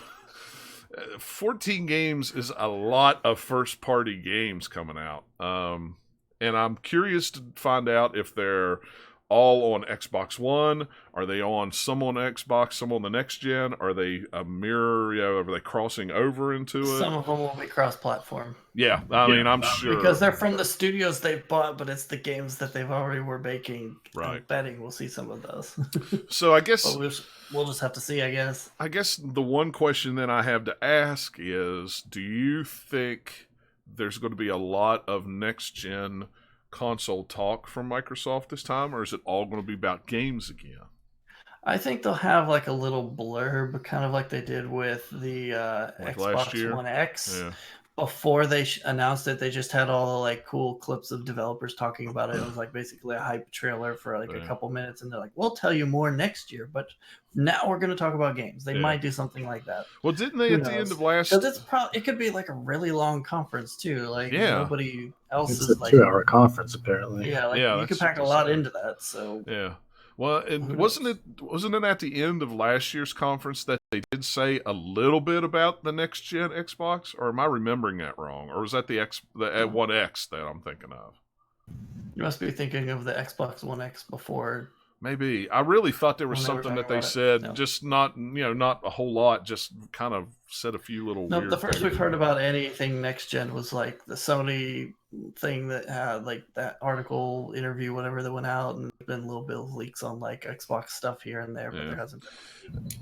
14 games is a lot of first-party games coming out. And I'm curious to find out if they're all on Xbox One. Are they on some on Xbox, some on the next gen? Are they a mirror? Are they crossing over into it? Some of them will be cross-platform. Yeah, I mean, I'm sure. Because they're from the studios they've bought, but it's the games that they've already were making. Right. I'm betting we'll see some of those. So I guess we'll just have to see, I guess. I guess the one question then I have to ask is, do you think there's going to be a lot of next-gen console talk from Microsoft this time, or is it all going to be about games again? I think they'll have like a little blurb, kind of like they did with the Xbox One X. Yeah. Before they announced it, they just had all the like cool clips of developers talking about it. It was like basically a hype trailer for like a couple minutes, and they're like, "We'll tell you more next year, but now we're going to talk about games." They might do something like that. Well, didn't they at the end of last? Because it could be like a really long conference too. Like nobody else it's is a like 2-hour conference apparently. Yeah, you could pack a lot into that. So yeah. Well, and wasn't it at the end of last year's conference that they did say a little bit about the next gen Xbox, or am I remembering that wrong? Or was that the One X that I'm thinking of? You must be thinking of the Xbox One X before. Maybe. I really thought there was something that they said, just not a whole lot, just kind of said a few little weird the first things. we've heard about anything next gen was like the Sony thing that had like that article interview, whatever, that went out, and there's been a little bit of leaks on like Xbox stuff here and there, but there hasn't been.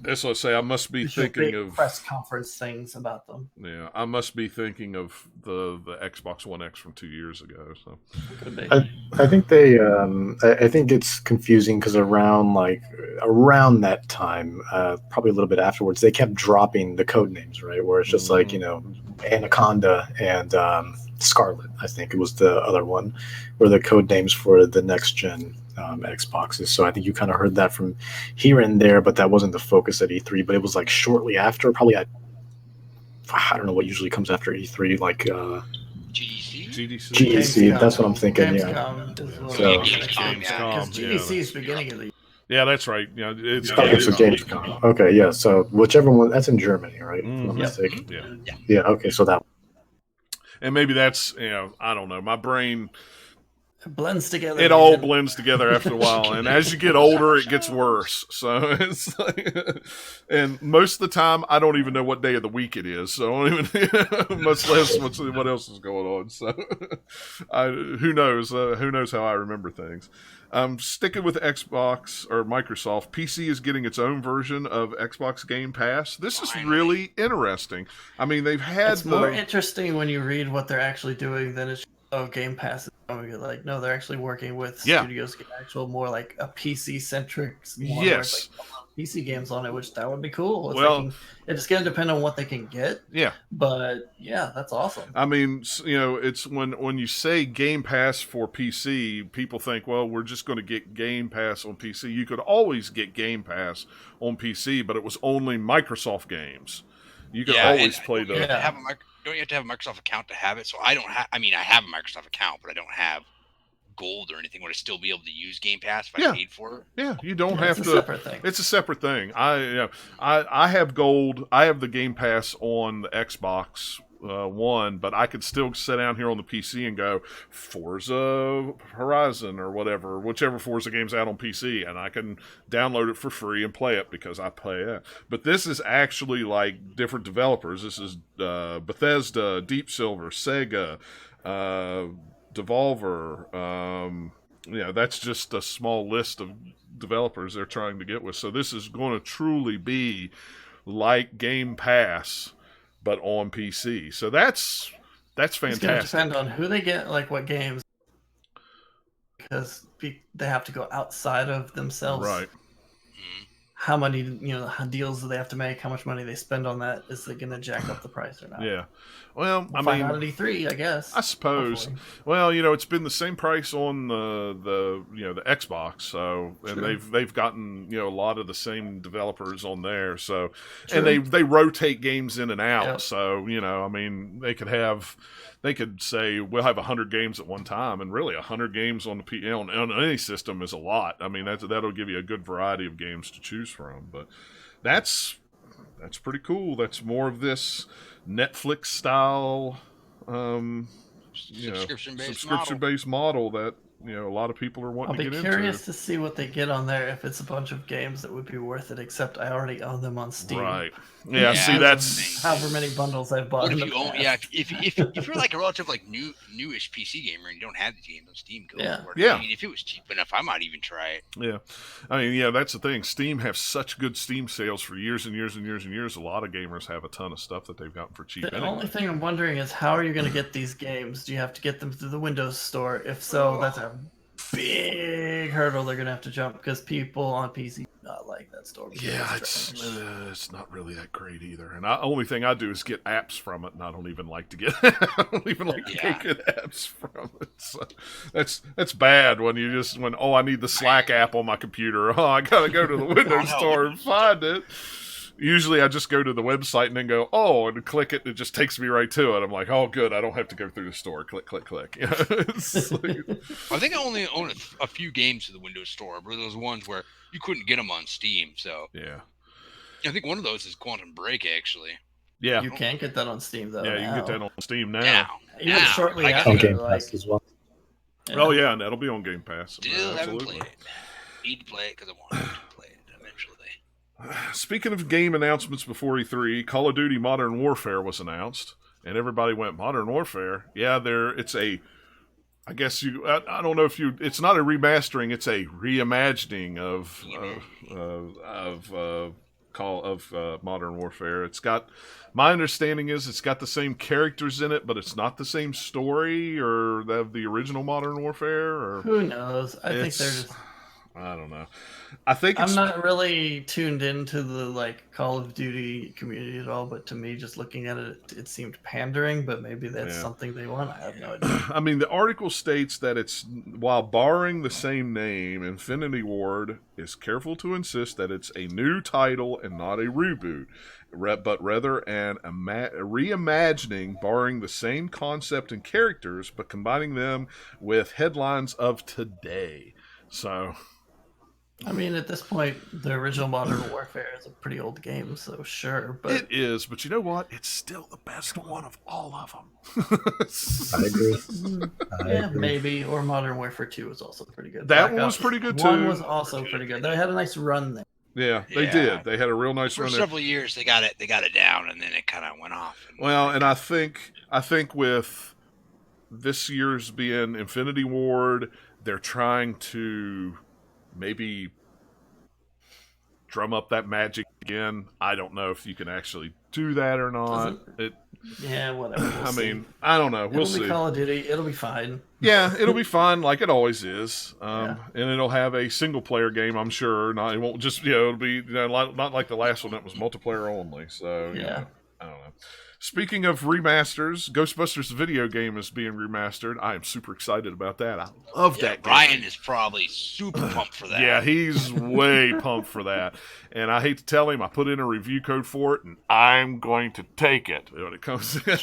That's what I say. I must be thinking of press conference things about them. Yeah, I must be thinking of the Xbox One X from 2 years ago. So I think they I think it's confusing because around that time, probably a little bit afterwards, they kept dropping the code names, right? Where it's just like Anaconda and Scarlet, I think it was the other one, were the code names for the next gen Xboxes. So I think you kind of heard that from here and there, but that wasn't the focus at E3. But it was like shortly after, probably I don't know what usually comes after E3, like GDC. That's what I'm thinking. Gamescom because GDC is beginning of the year. Yeah, that's right. Yeah, it's okay. So Gamescom. Okay, yeah. So whichever one, that's in Germany, right? If I'm not mistaken. Yeah. Okay, so that. And maybe that's I don't know. My brain blends together. It all blends together after a while, and as you get older, it gets worse. So it's like, and most of the time, I don't even know what day of the week it is. So I don't even, much less what else is going on. So who knows? Who knows how I remember things? Sticking with Xbox or Microsoft, PC is getting its own version of Xbox Game Pass. This is really interesting. I mean, they've had it's more interesting when you read what they're actually doing than it's Game Pass is coming. Like, no, they're actually working with studios, actual more like a PC centric. Yes. PC games on it, which that would be cool. It's going to depend on what they can get. Yeah. But yeah, that's awesome. I mean, it's when you say Game Pass for PC, people think, well, we're just going to get Game Pass on PC. You could always get Game Pass on PC, but it was only Microsoft games. You could always play those. Don't you have to have a Microsoft account to have it? So I don't have. I mean, I have a Microsoft account, but I don't have Gold or anything. Would I still be able to use Game Pass if I paid for it? Yeah, you don't have to. It's a separate thing. It's a separate thing. I have Gold. I have the Game Pass on the Xbox One, but I could still sit down here on the PC and go Forza Horizon or whichever Forza game's out on PC, and I can download it for free and play it because I play it. But this is actually like different developers. This is Bethesda, Deep Silver, Sega, Devolver. That's just a small list of developers they're trying to get with. So this is going to truly be like Game Pass, but on PC. So that's fantastic. It's going to depend on who they get, like what games, because they have to go outside of themselves. Right. how many deals do they have to make? How much money they spend on that? Is it going to jack up the price or not? Yeah. Well, We'll find out at E3, I guess. I suppose. Hopefully. Well, it's been the same price on the Xbox, so and True. they've gotten a lot of the same developers on there, so True. and they rotate games in and out, Yep. so I mean they could say we'll have 100 games at one time, and really 100 games on the on any system is a lot. I mean that'll give you a good variety of games to choose from, but that's pretty cool. That's more of this Netflix style subscription-based model that a lot of people are wanting to get into. I'll be curious to see what they get on there, if it's a bunch of games that would be worth it, except I already own them on Steam. Right. Yeah, see, that's however many bundles I've bought. What if you own? Yeah, if you're like a relative newish PC gamer and you don't have the games on Steam, go for it. Yeah. I mean, if it was cheap enough, I might even try it. Yeah, I mean, that's the thing. Steam have such good Steam sales for years and years and years and years. A lot of gamers have a ton of stuff that they've gotten for cheap. The only thing I'm wondering is, how are you going to get these games? Do you have to get them through the Windows Store? If so, that's a big hurdle they're going to have to jump, because people on PC do not like that store. Yeah, it's not really that great either. And the only thing I do is get apps from it, and I don't even like to get I don't even like to get apps from it. So that's bad when I need the Slack app on my computer. Oh, I gotta go to the Windows Store and find it. Usually I just go to the website and then go, and click it. It just takes me right to it. I'm like, oh, good. I don't have to go through the store. Click, click, click. It's like... I think I only own a few games to the Windows Store, but those ones where you couldn't get them on Steam. So yeah, I think one of those is Quantum Break, actually. Yeah, you can't get that on Steam though. Yeah, you can get that on Steam now. Even shortly after, on Game Pass as well. Yeah. Oh yeah, and that'll be on Game Pass. Still haven't played it. Need to play it because I want to play it eventually. Speaking of game announcements before E3, Call of Duty Modern Warfare was announced, and everybody went, Modern Warfare? Yeah, it's a, I guess I don't know if it's not a remastering, it's a reimagining of Modern Warfare. It's got, my understanding is it's got the same characters in it, but it's not the same story or the original Modern Warfare. Or who knows? I think they're just... I don't know. I think I'm not really tuned into the Call of Duty community at all, but to me, just looking at it, it seemed pandering. But maybe that's something they want. I have no idea. I mean, the article states that it's, while borrowing the same name, Infinity Ward is careful to insist that it's a new title and not a reboot, but rather a reimagining, borrowing the same concept and characters, but combining them with headlines of today. So, I mean, at this point, the original Modern Warfare is a pretty old game, so sure. But it is, but you know what? It's still the best one of all of them. I agree. Maybe. Or Modern Warfare 2 was also pretty good. That one was pretty good, too. 1 was also pretty good. They had a nice run there. Yeah, they did. They had a real nice run there. For several years, they got it down, and then it kind of went off. And I think with this year's being Infinity Ward, they're trying to maybe drum up that magic again. I don't know if you can actually do that or not. Yeah, whatever. We'll see. I don't know. We'll see. It'll be Call of Duty. It'll be fine. Yeah, it'll be fine, like it always is. And it'll have a single player game, I'm sure. It won't just it'll be not like the last one that was multiplayer only. So I don't know. Speaking of remasters, Ghostbusters video game is being remastered. I am super excited about that. I love that game. Ryan is probably super pumped for that. Yeah, he's way pumped for that. And I hate to tell him, I put in a review code for it, and I'm going to take it when it comes in.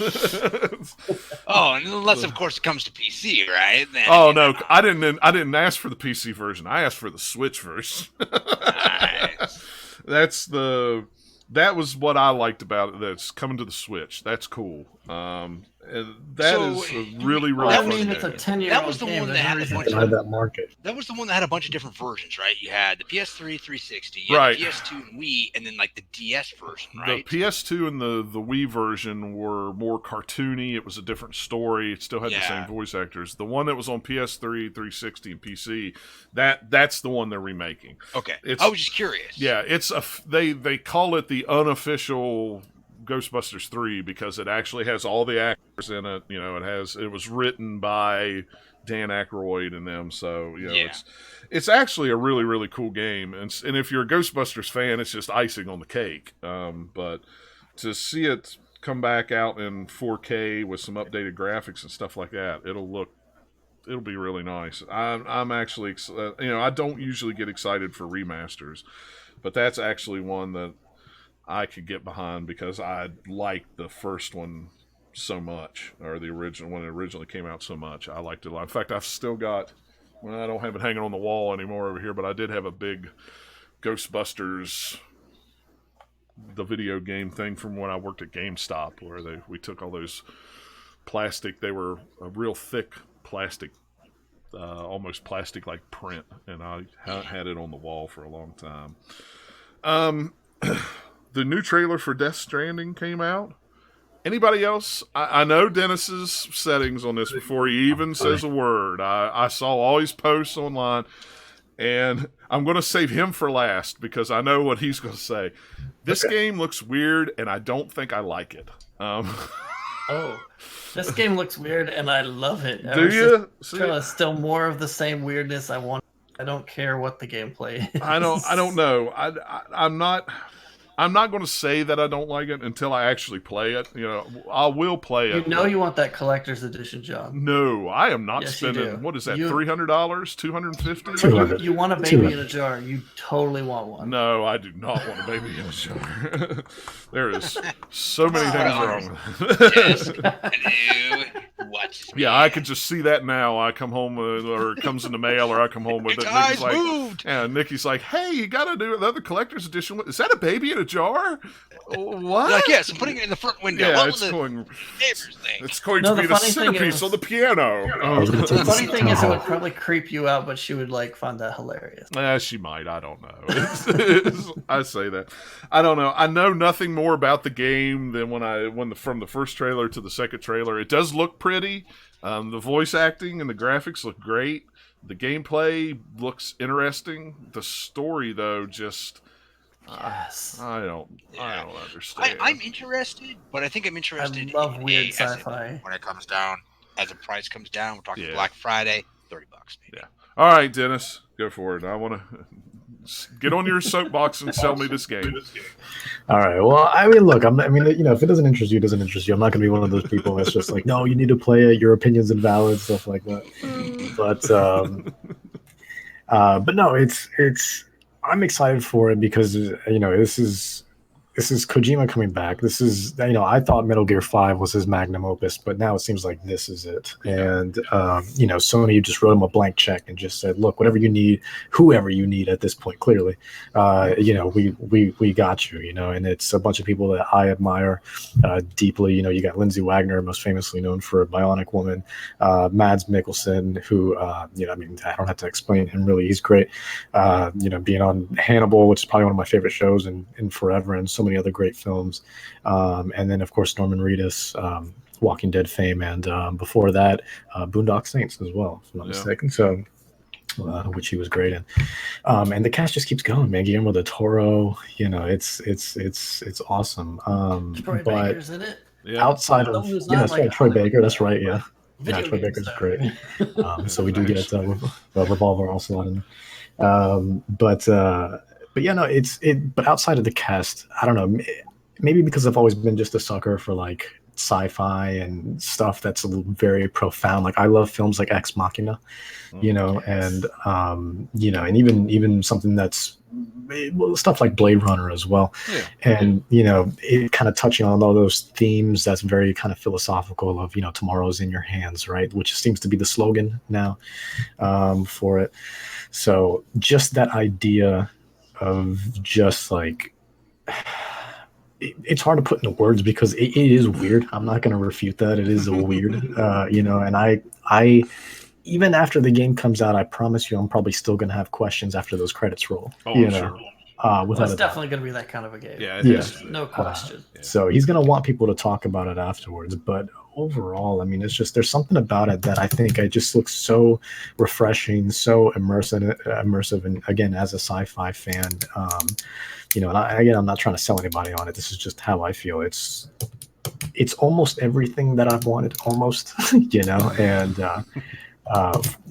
Unless, of course, it comes to PC, right? Then, no, I didn't ask for the PC version. I asked for the Switch version. Nice. That was what I liked about it. That's coming to the Switch. That's cool. That is a really, really fun game. It's a 10-year-old That was the game. one that had a bunch of that market. That was the one that had a bunch of different versions, right? You had the PS3, 360, you had the PS2 and Wii, and then the DS version, right? The PS2 and the Wii version were more cartoony. It was a different story. It still had the same voice actors. The one that was on PS3, 360, and PC, that's the one they're remaking. Okay, I was just curious. Yeah, they call it the unofficial Ghostbusters 3 because it actually has all the actors in it. It was written by Dan Aykroyd and them. So it's actually a really, really cool game. And if you're a Ghostbusters fan, it's just icing on the cake. But to see it come back out in 4K with some updated graphics and stuff like that, it'll be really nice. I'm actually, I don't usually get excited for remasters, but that's actually one that I could get behind because I liked the first one so much, or the original when it originally came out so much. I liked it a lot. In fact, I've still got. Well, I don't have it hanging on the wall anymore over here, but I did have a big Ghostbusters, the video game thing from when I worked at GameStop, where we took all those plastic. They were a real thick plastic, almost plastic like print, and I had it on the wall for a long time. The new trailer for Death Stranding came out. Anybody else? I know Dennis's settings on this before he even says a word. I saw all his posts online, and I'm going to save him for last because I know what he's going to say. This game looks weird, and I don't think I like it. This game looks weird, and I love it. Do you? Still more of the same weirdness I want. I don't care what the gameplay is. I don't know. I'm not going to say that I don't like it until I actually play it. I will play it. You want that collector's edition, John. No, I am not spending, what is that, $300? $250? You want a baby in a jar. You totally want one. No, I do not want a baby in a jar. There is so many things wrong. Yeah, I can just see that now. I come home or it comes in the mail, or I come home with it. Guys moved. Nikki's like, hey, you got to do another collector's edition. Is that a baby in a jar? What? Like, yes, I'm putting it in the front window. Yeah, it's going to be the centerpiece on the piano. The funny thing is, it would probably creep you out, but she would find that hilarious. She might. I don't know. I say that. I don't know. I know nothing more about the game than from the first trailer to the second trailer. It does look pretty. The voice acting and the graphics look great. The gameplay looks interesting. The story, though, just yes. I don't understand. I'm interested, but I think I'm interested. I love weird sci-fi. When it comes down, as the price comes down, we're talking Black Friday, $30. Maybe. Yeah. All right, Dennis, go for it. I want to get on your soapbox and sell me this game. All right. Well, I mean, look, if it doesn't interest you, it doesn't interest you. I'm not going to be one of those people that's just like, no, you need to play it. Your opinion's invalid, stuff like that. But no, it's. I'm excited for it because this is Kojima coming back. This is, I thought Metal Gear 5 was his magnum opus, but now it seems like this is it. And, Sony just wrote him a blank check and just said, look, whatever you need, whoever you need at this point, clearly, we got you, and it's a bunch of people that I admire deeply. You got Lindsay Wagner, most famously known for Bionic Woman, Mads Mikkelsen, who, I don't have to explain him really. He's great, being on Hannibal, which is probably one of my favorite shows in forever, and so many other great films, and then of course Norman Reedus, Walking Dead fame, and before that Boondock Saints as well, if I'm not mistaken. So which he was great in, and the cast just keeps going, man. Guillermo del Toro, it's awesome. Troy Baker's in it. Outside of Troy Baker, that's right. Troy Baker's great. So we do get Revolver also on him. But outside of the cast, I don't know, maybe because I've always been just a sucker for sci-fi and stuff that's very profound. I love films like Ex Machina, and even something that's stuff like Blade Runner as well. Yeah. And, it kind of touching on all those themes that's very kind of philosophical of, tomorrow's in your hands, right? Which seems to be the slogan now for it. So just that idea of just it's hard to put into words because it is weird. I'm not going to refute that. It is weird, and I even after the game comes out, I promise you, I'm probably still going to have questions after those credits roll. Oh, sure. It's definitely going to be that kind of a game. Yeah, it is. No question. So he's going to want people to talk about it afterwards. But overall, it's just, there's something about it that I think it just looks so refreshing, so immersive. And again, as a sci-fi fan, and I'm not trying to sell anybody on it. This is just how I feel. It's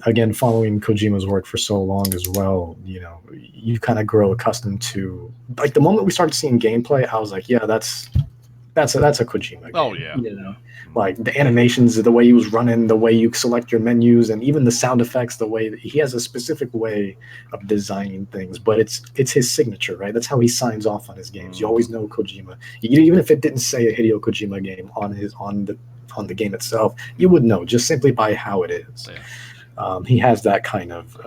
again, following Kojima's work for so long as well, you kind of grow accustomed to, like, the moment we started seeing gameplay, I was like, yeah, that's a Kojima game. Oh yeah. Like the animations, the way he was running, the way you select your menus, and even the sound effects, the way he has a specific way of designing things, but it's his signature, right? That's how he signs off on his games. You always know Kojima. Even if it didn't say a Hideo Kojima game on the game itself, you would know just simply by how it is. Yeah. He has that kind of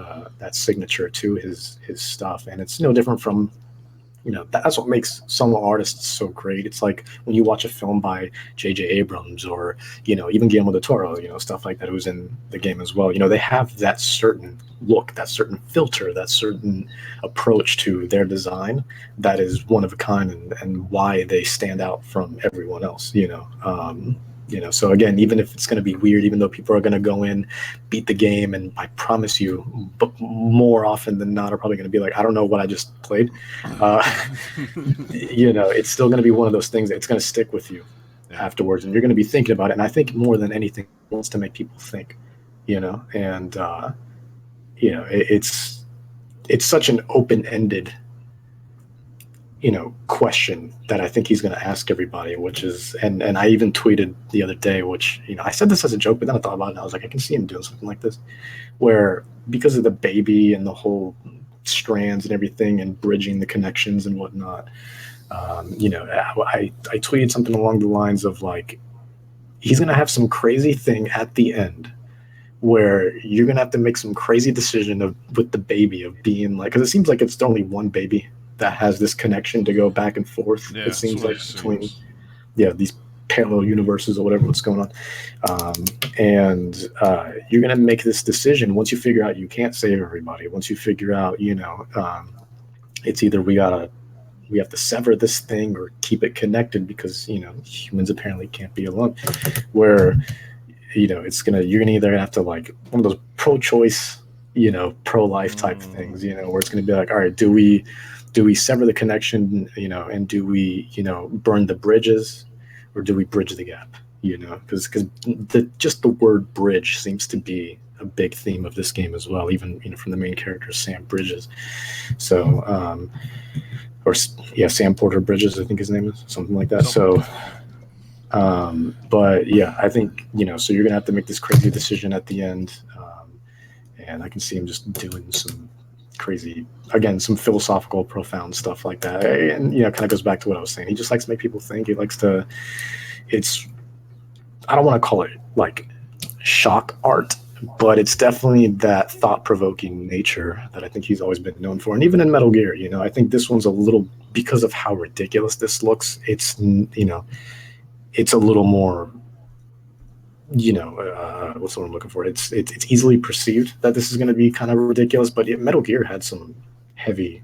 that signature to his stuff, and it's no different from, that's what makes some artists so great. It's like when you watch a film by J.J. Abrams or, even Guillermo del Toro, stuff like that, who's in the game as well. They have that certain look, that certain filter, that certain approach to their design that is one of a kind, and why they stand out from everyone else, so again, even if it's going to be weird, even though people are going to go in, beat the game, and I promise you, but more often than not, are probably going to be like, I don't know what I just played. It's still going to be one of those things that it's going to stick with you afterwards, and you're going to be thinking about it. And I think more than anything, it wants to make people think, and it's such an open-ended question that I think he's going to ask everybody, which is, and I even tweeted the other day, which, I said this as a joke, but then I thought about it and I was like, I can see him doing something like this, where because of the baby and the whole strands and everything and bridging the connections and whatnot, I tweeted something along the lines of like, he's going to have some crazy thing at the end where you're going to have to make some crazy decision with the baby of being like, because it seems like it's only one baby that has this connection to go back and forth. Yeah, it seems like between these parallel universes or whatever what's going on, and you're gonna make this decision once you figure out you can't save everybody. Once you figure out, it's either we have to sever this thing or keep it connected, because humans apparently can't be alone. Where you're gonna either have to, like, one of those pro-choice, pro-life type things, where it's gonna be like, all right, do we sever the connection, and do we, burn the bridges, or do we bridge the gap, because just the word bridge seems to be a big theme of this game as well, even, from the main character, Sam Bridges. So, Sam Porter Bridges, I think his name is, something like that. So, but yeah, I think, so you're going to have to make this crazy decision at the end. And I can see him just doing some crazy, again, some philosophical, profound stuff like that. And, kind of goes back to what I was saying. He just likes to make people think. He likes to, I don't want to call it like shock art, but it's definitely that thought-provoking nature that I think he's always been known for. And even in Metal Gear, I think this one's a little, because of how ridiculous this looks, it's, it's a little more, what's the word I'm looking for? It's easily perceived that this is going to be kind of ridiculous, but Metal Gear had some heavy,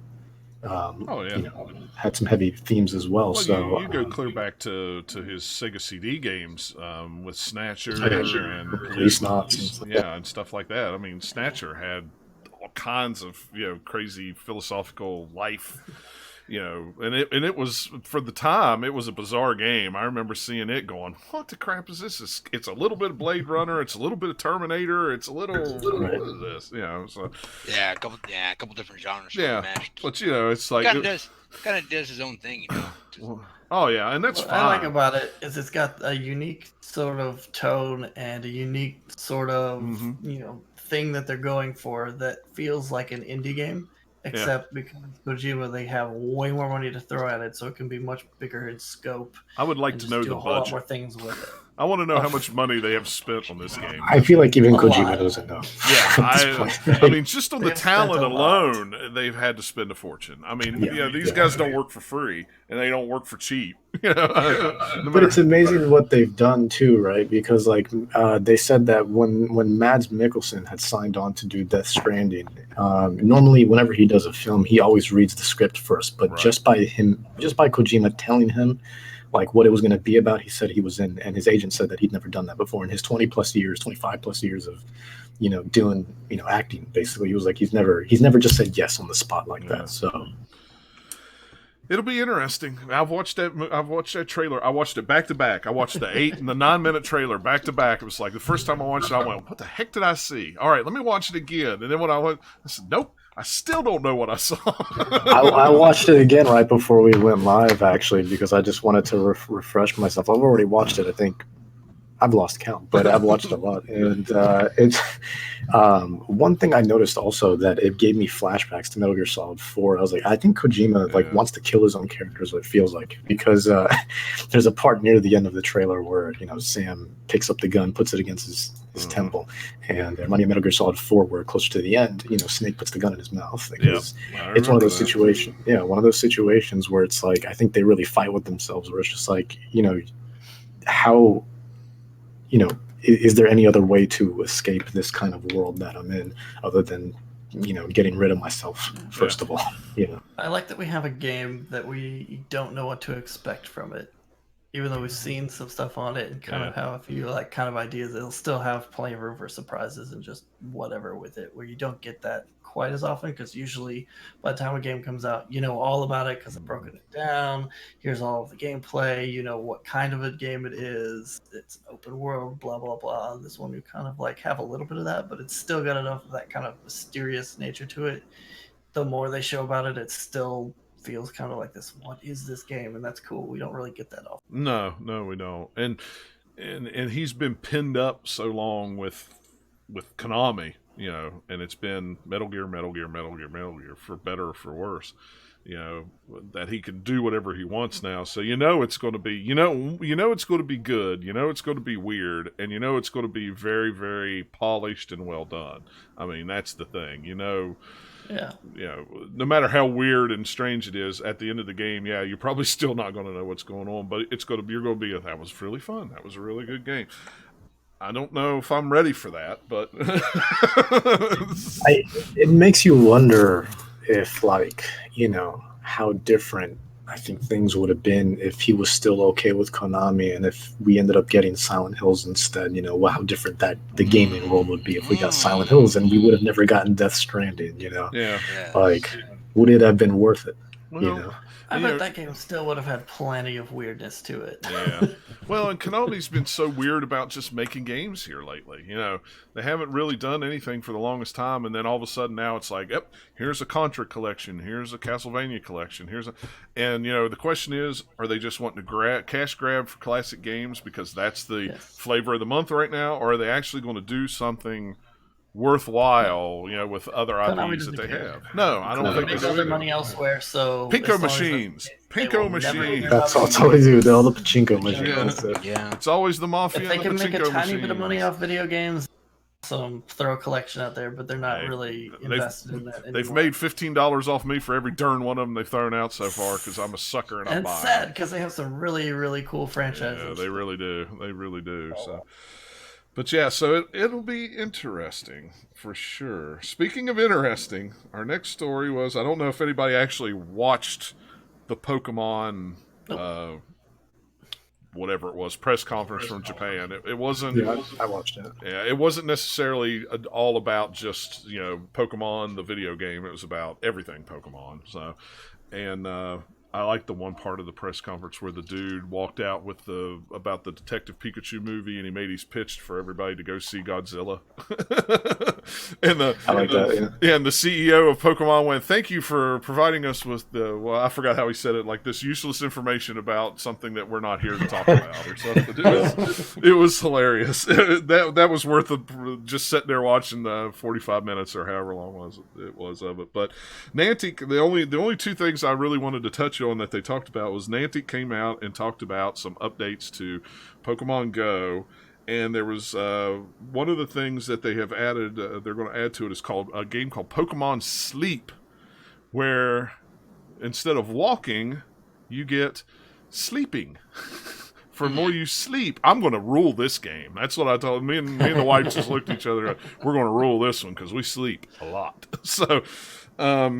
had some heavy themes as well. So you go clear back to his Sega CD games with Snatcher and Police Knots, and stuff like that. I mean, Snatcher had all kinds of crazy philosophical life. And it was, for the time, it was a bizarre game. I remember seeing it going, what the crap is this? It's a little bit of Blade Runner, it's a little bit of Terminator, it's a little, what is this? So a couple different genres. Yeah, mashed. But it's like kind of does his own thing, Oh yeah, and that's what fine. I like about it is it's got a unique sort of tone and a unique sort of thing that they're going for that feels like an indie game. Except because Kojima, they have way more money to throw at it, so it can be much bigger in scope. I would like to know the a whole budget. lot more things with it. I want to know how much money they have spent on this game. I feel like even Kojima doesn't know. Yeah, I mean, just on the talent alone, they've had to spend a fortune. I mean, these guys don't work for free, and they don't work for cheap. But it's amazing what they've done too, right? Because they said that when Mads Mikkelsen had signed on to do Death Stranding, normally whenever he does a film, he always reads the script first. But just by Kojima telling him what it was going to be about, he said he was in, and his agent said that he'd never done that before in his 25 plus years of doing acting. Basically, he was like, he's never just said yes on the spot like that. So It'll be interesting. I've watched that trailer. I watched it back to back. I watched the 8 and the 9-minute trailer back to back. It was like the first time I watched it, I went, "What the heck did I see?" All right, let me watch it again. And then when I went, I said, "Nope, I still don't know what I saw." I watched it again right before we went live, actually, because I just wanted to refresh myself. I've already watched it. I think I've lost count, but I've watched a lot. And it's one thing I noticed also that it gave me flashbacks to Metal Gear Solid 4. I was like, I think Kojima wants to kill his own characters, what it feels like, because there's a part near the end of the trailer where Sam picks up the gun, puts it against his temple, and it reminded me of Metal Gear Solid 4, where closer to the end, Snake puts the gun in his mouth. Because it's one of those situations. Yeah, one of those situations where it's like I think they really fight with themselves, where it's just like how. Is there any other way to escape this kind of world that I'm in other than, getting rid of myself, first of all, I like that we have a game that we don't know what to expect from it. Even though we've seen some stuff on it and kind of have a few kind of ideas, it'll still have plenty of room for surprises and just whatever with it, where you don't get that quite as often, because usually by the time a game comes out, you know all about it because I've broken it down. Here's all of the gameplay, what kind of a game it is. It's an open world, blah, blah, blah. This one you kind of have a little bit of that, but it's still got enough of that kind of mysterious nature to it. The more they show about it, it still feels kind of like this, what is this game? And that's cool. We don't really get that often. No, we don't. And he's been pinned up so long with Konami, and it's been Metal Gear for better or for worse, that he can do whatever he wants now. So it's going to be it's going to be good. It's going to be weird, and it's going to be very, very polished and well done. I mean, that's the thing, Yeah. No matter how weird and strange it is, at the end of the game, you're probably still not going to know what's going on, but you're going to be, that was really fun. That was a really good game. I don't know if I'm ready for that, but it makes you wonder if, how different I think things would have been if he was still okay with Konami, and if we ended up getting Silent Hills instead. How different that the gaming world would be if we got Silent Hills, and we would have never gotten Death Stranding. Would it have been worth it? Well, I bet that game still would have had plenty of weirdness to it. Yeah. Well, and Konami's been so weird about just making games here lately. They haven't really done anything for the longest time, and then all of a sudden now it's like, yep, here's a Contra collection, here's a Castlevania collection, and the question is, are they just wanting to cash grab for classic games because that's the flavor of the month right now, or are they actually going to do something worthwhile, with other IPs that they have? No, I don't think they do. Their money elsewhere, so Pinko machines. That's all they do. All the pachinko machines. Yeah, it's always the Mafia. If they can make a tiny machines. bit of money off video games, throw a collection out there, but they're not really invested in that anymore. They've made $15 off me for every darn one of them they've thrown out so far because I'm a sucker and I buy. It's sad because they have some really, really cool franchises. Yeah, they really do. They really do. So. But so it'll be interesting for sure. Speaking of interesting, our next story was, I don't know if anybody actually watched the Pokemon, whatever it was, press conference from Japan. It wasn't. Yeah, I watched it. Yeah, it wasn't necessarily all about just Pokemon the video game. It was about everything Pokemon. So, and I liked the one part of the press conference where the dude walked out with about the Detective Pikachu movie, and he made his pitch for everybody to go see Godzilla. and the CEO of Pokemon went, "Thank you for providing us with I forgot how he said it, like this useless information about something that we're not here to talk about," or something. It was hilarious. that was worth just sitting there watching the 45 minutes or however long it was of it. But Niantic, the only two things I really wanted to touch on that they talked about was Niantic came out and talked about some updates to Pokémon GO, and there was one of the things that they have added, they're going to add to it, is called a game called Pokémon Sleep, where instead of walking, you get sleeping. For more you sleep, I'm going to rule this game. That's what I told me and the wife just looked at each other. We're going to rule this one because we sleep a lot. So, but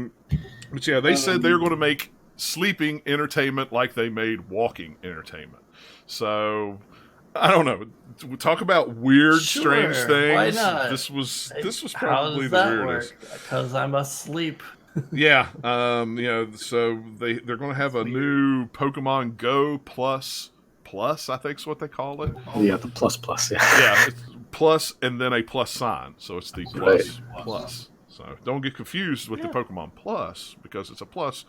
they said they're going to make sleeping entertainment like they made walking entertainment. So I don't know. Talk about weird, strange things. Why not? This was probably the weirdest. Because I'm asleep. Yeah, so they're going to have a new Pokemon Go Plus, I think's what they call it. Yeah, the plus. Yeah. Yeah, it's plus and then a plus sign, so it's the Right. plus. So don't get confused with the Pokemon Plus because it's a plus.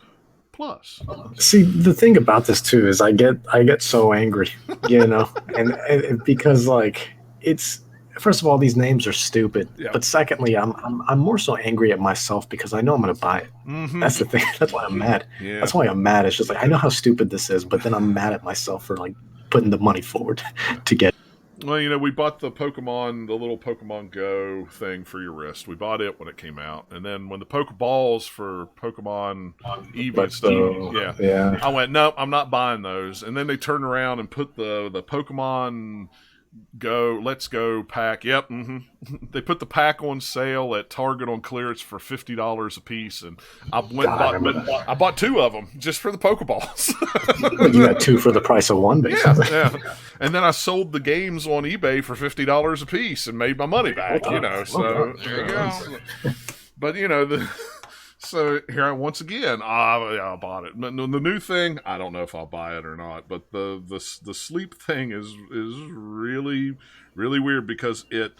See, the thing about this too is I get so angry, and because like it's first of all these names are stupid, but secondly I'm more so angry at myself because I know I'm gonna buy it. Mm-hmm. That's the thing. That's why I'm mad. Yeah. That's why I'm mad. It's just like I know how stupid this is, but then I'm mad at myself for like putting the money forward to get. Well, we bought the little Pokemon Go thing for your wrist. We bought it when it came out, and then when the Pokeballs for Pokemon Eevee and stuff, I went, nope, I'm not buying those. And then they turned around and put the Pokemon Let's Go pack. Yep, they put the pack on sale at Target on clearance for $50 a piece, and I bought two of them just for the Pokeballs. You got two for the price of one, basically. Yeah. And then I sold the games on eBay for $50 a piece and made my money back. So there you go. But so here once again, I bought it. But the new thing, I don't know if I'll buy it or not. But the sleep thing is really, really weird because it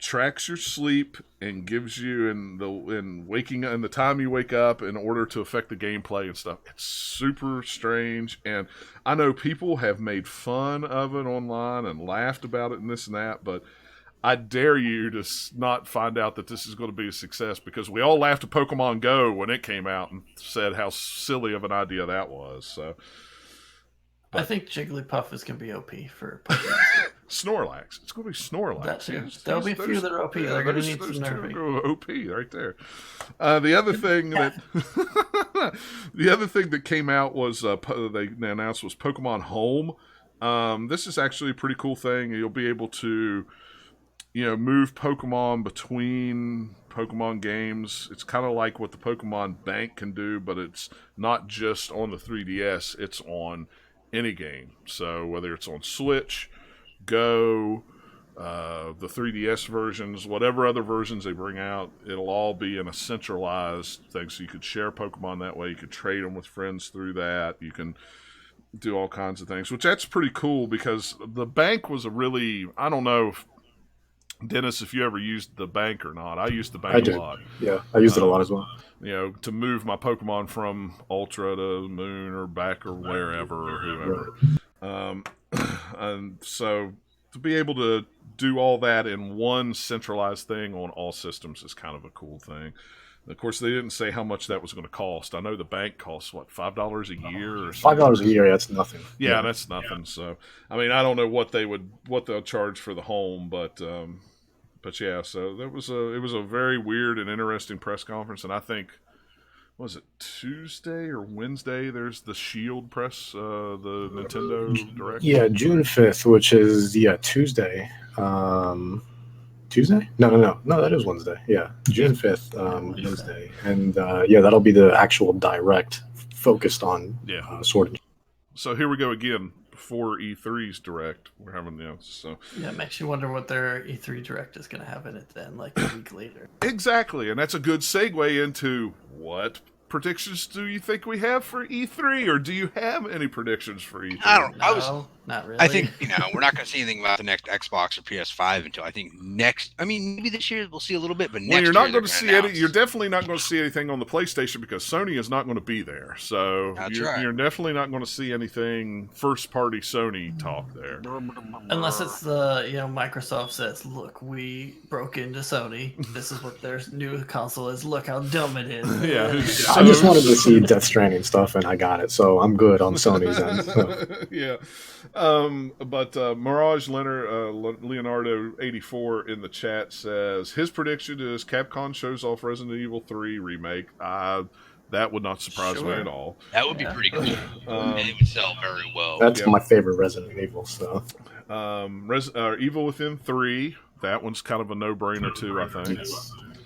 tracks your sleep and gives you in the time you wake up in order to affect the gameplay and stuff. It's super strange, and I know people have made fun of it online and laughed about it and this and that, but I dare you to not find out that this is going to be a success, because we all laughed at Pokemon Go when it came out and said how silly of an idea that was. So, I think Jigglypuff is going to be OP for Pokemon. Snorlax. It's going to be Snorlax. That too. There'll be a few that are OP. They're going to need some nerfing. OP right there. The other thing that came out was they announced was Pokemon Home. This is actually a pretty cool thing. You'll be able to move Pokemon between Pokemon games. It's kind of like what the Pokemon Bank can do, but it's not just on the 3DS. It's on any game. So whether it's on Switch, Go, the 3DS versions, whatever other versions they bring out, it'll all be in a centralized thing. So you could share Pokemon that way. You could trade them with friends through that. You can do all kinds of things, which that's pretty cool, because the bank was I don't know if, Dennis, if you ever used the bank or not. I used the bank a lot. Yeah, I used it a lot as well. To move my Pokemon from Ultra to Moon or back or wherever or whoever. And so to be able to do all that in one centralized thing on all systems is kind of a cool thing. And of course, they didn't say how much that was going to cost. I know the bank costs, $5 a year or something? $5 a year, that's nothing. Yeah, that's nothing. Yeah. So, I mean, I don't know what they'll charge for the home, but yeah. So it was a very weird and interesting press conference, and I think, was it Tuesday or Wednesday? There's the Shield press, the Nintendo Direct. Yeah, June 5th, which is Tuesday. Tuesday? No, that is Wednesday. Yeah, June 5th, Wednesday, and that'll be the actual direct focused on Sword and. So here we go again. Before E3's Direct, we're having so yeah, it makes you wonder what their E3 Direct is going to have in it then, like a week later. Exactly, and that's a good segue into what predictions do you think we have for E3, or do you have any predictions for E3? Not really. I think we're not going to see anything about the next Xbox or PS5 until I think next. I mean, maybe this year we'll see a little bit, but next you're not going to see any. You're definitely not going to see anything on the PlayStation because Sony is not going to be there. So you're definitely not going to see anything first-party Sony talk there, unless it's the Microsoft says, "Look, we broke into Sony. This is what their new console is. Look how dumb it is." Yeah, I just wanted to see Death Stranding stuff, and I got it, so I'm good on Sony's end. So. Yeah. But Mirage Leonardo 84 in the chat says his prediction is Capcom shows off Resident Evil 3 remake. That would not surprise me at all. That would be pretty cool. And it would sell very well. That's my favorite Resident Evil. So, Evil Within 3. That one's kind of a no-brainer too, I think.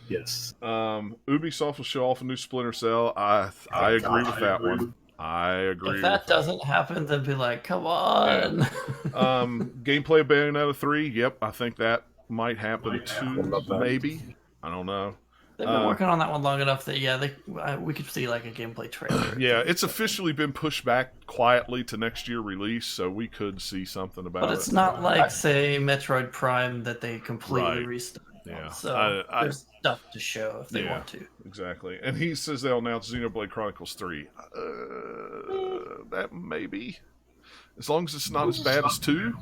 Yes. Ubisoft will show off a new Splinter Cell. I agree with that one. I agree. If that doesn't happen, then be like, come on. Gameplay of Bayonetta 3. Yep, I think that might happen too. Maybe. I don't know. They've been working on that one long enough that we could see like a gameplay trailer. Yeah, it's officially been pushed back quietly to next year release, so we could see something about it. But it's not like, say, Metroid Prime that they completely restarted. Yeah. So there's stuff to show if they want to. Exactly. And he says they'll announce Xenoblade Chronicles 3. That maybe. As long as it's not as bad as 2.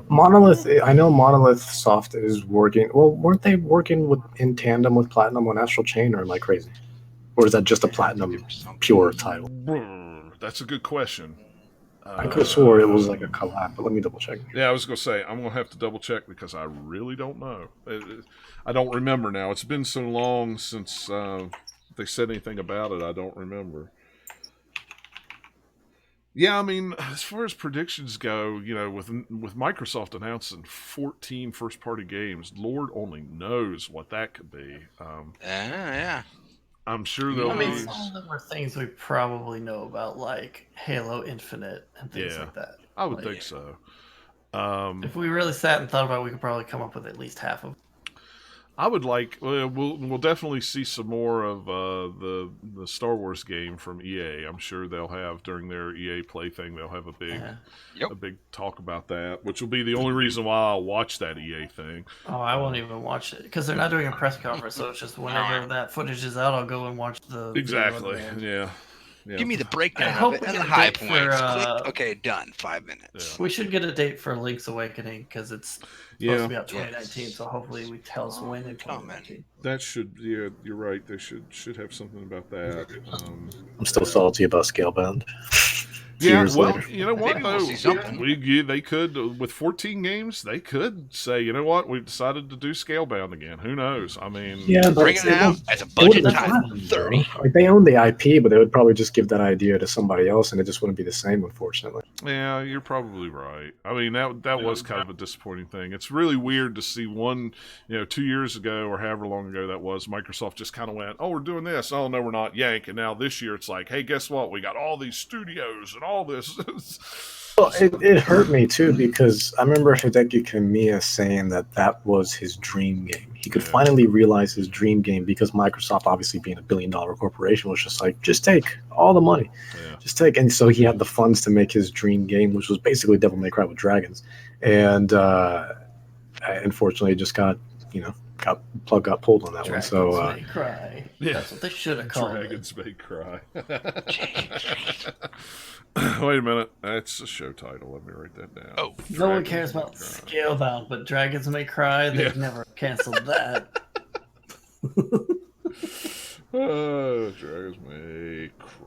Monolith, I know Monolith Soft is working. Well, weren't they working in tandem with Platinum on Astral Chain, or am I crazy? Or is that just a Platinum pure title? That's a good question. I could have swore it was like a collab, but let me double check. Yeah, I was going to say, I'm going to have to double check because I really don't know. I don't remember now. It's been so long since they said anything about it, I don't remember. Yeah, I mean, as far as predictions go, with Microsoft announcing 14 first-party games, Lord only knows what that could be. Yeah. I'm sure there'll be... some of them are things we probably know about, like Halo Infinite and things like that. I would think so. If we really sat and thought about it, we could probably come up with at least half of them. I would like. We'll definitely see some more of the Star Wars game from EA. I'm sure they'll have during their EA Play thing. They'll have a big talk about that, which will be the only reason why I'll watch that EA thing. Oh, I won't even watch it because they're not doing a press conference. So it's just whenever that footage is out, I'll go and watch the. Exactly. Yeah. Give me the breakdown of it and the high points. Click. Okay, done. 5 minutes. We should get a date for Link's Awakening because it's supposed to be out 2019. So hopefully we tell us when in 2019. That should. Yeah, you're right. They should have something about that. I'm still salty about Scalebound. Yeah, well, you know what, Maybe though? we'll see something. They could, with 14 games, they could say, you know what, we've decided to do Scalebound again. Who knows? I mean... Yeah, bring it out as a budget title. 30. Like, they own the IP, but they would probably just give that idea to somebody else, and it just wouldn't be the same, unfortunately. Yeah, you're probably right. I mean, that was kind of a disappointing thing. It's really weird to see 2 years ago, or however long ago that was, Microsoft just kind of went, oh, we're doing this. Oh, no, we're not. Yank. And now this year, it's like, hey, guess what? We got all these studios and all this. Well, it hurt me too because I remember Hideki Kamiya saying that was his dream game. He could finally realize his dream game because Microsoft, obviously being a billion-dollar corporation, was just like, just take all the money, just take. And so he had the funds to make his dream game, which was basically Devil May Cry with dragons. And unfortunately, it just got pulled on that one. So May Cry. That's what they should have called Dragons May Cry. Wait a minute. That's a show title. Let me write that down. Oh, no one cares about Scalebound, but Dragons May Cry. They've never canceled that. Dragons May Cry.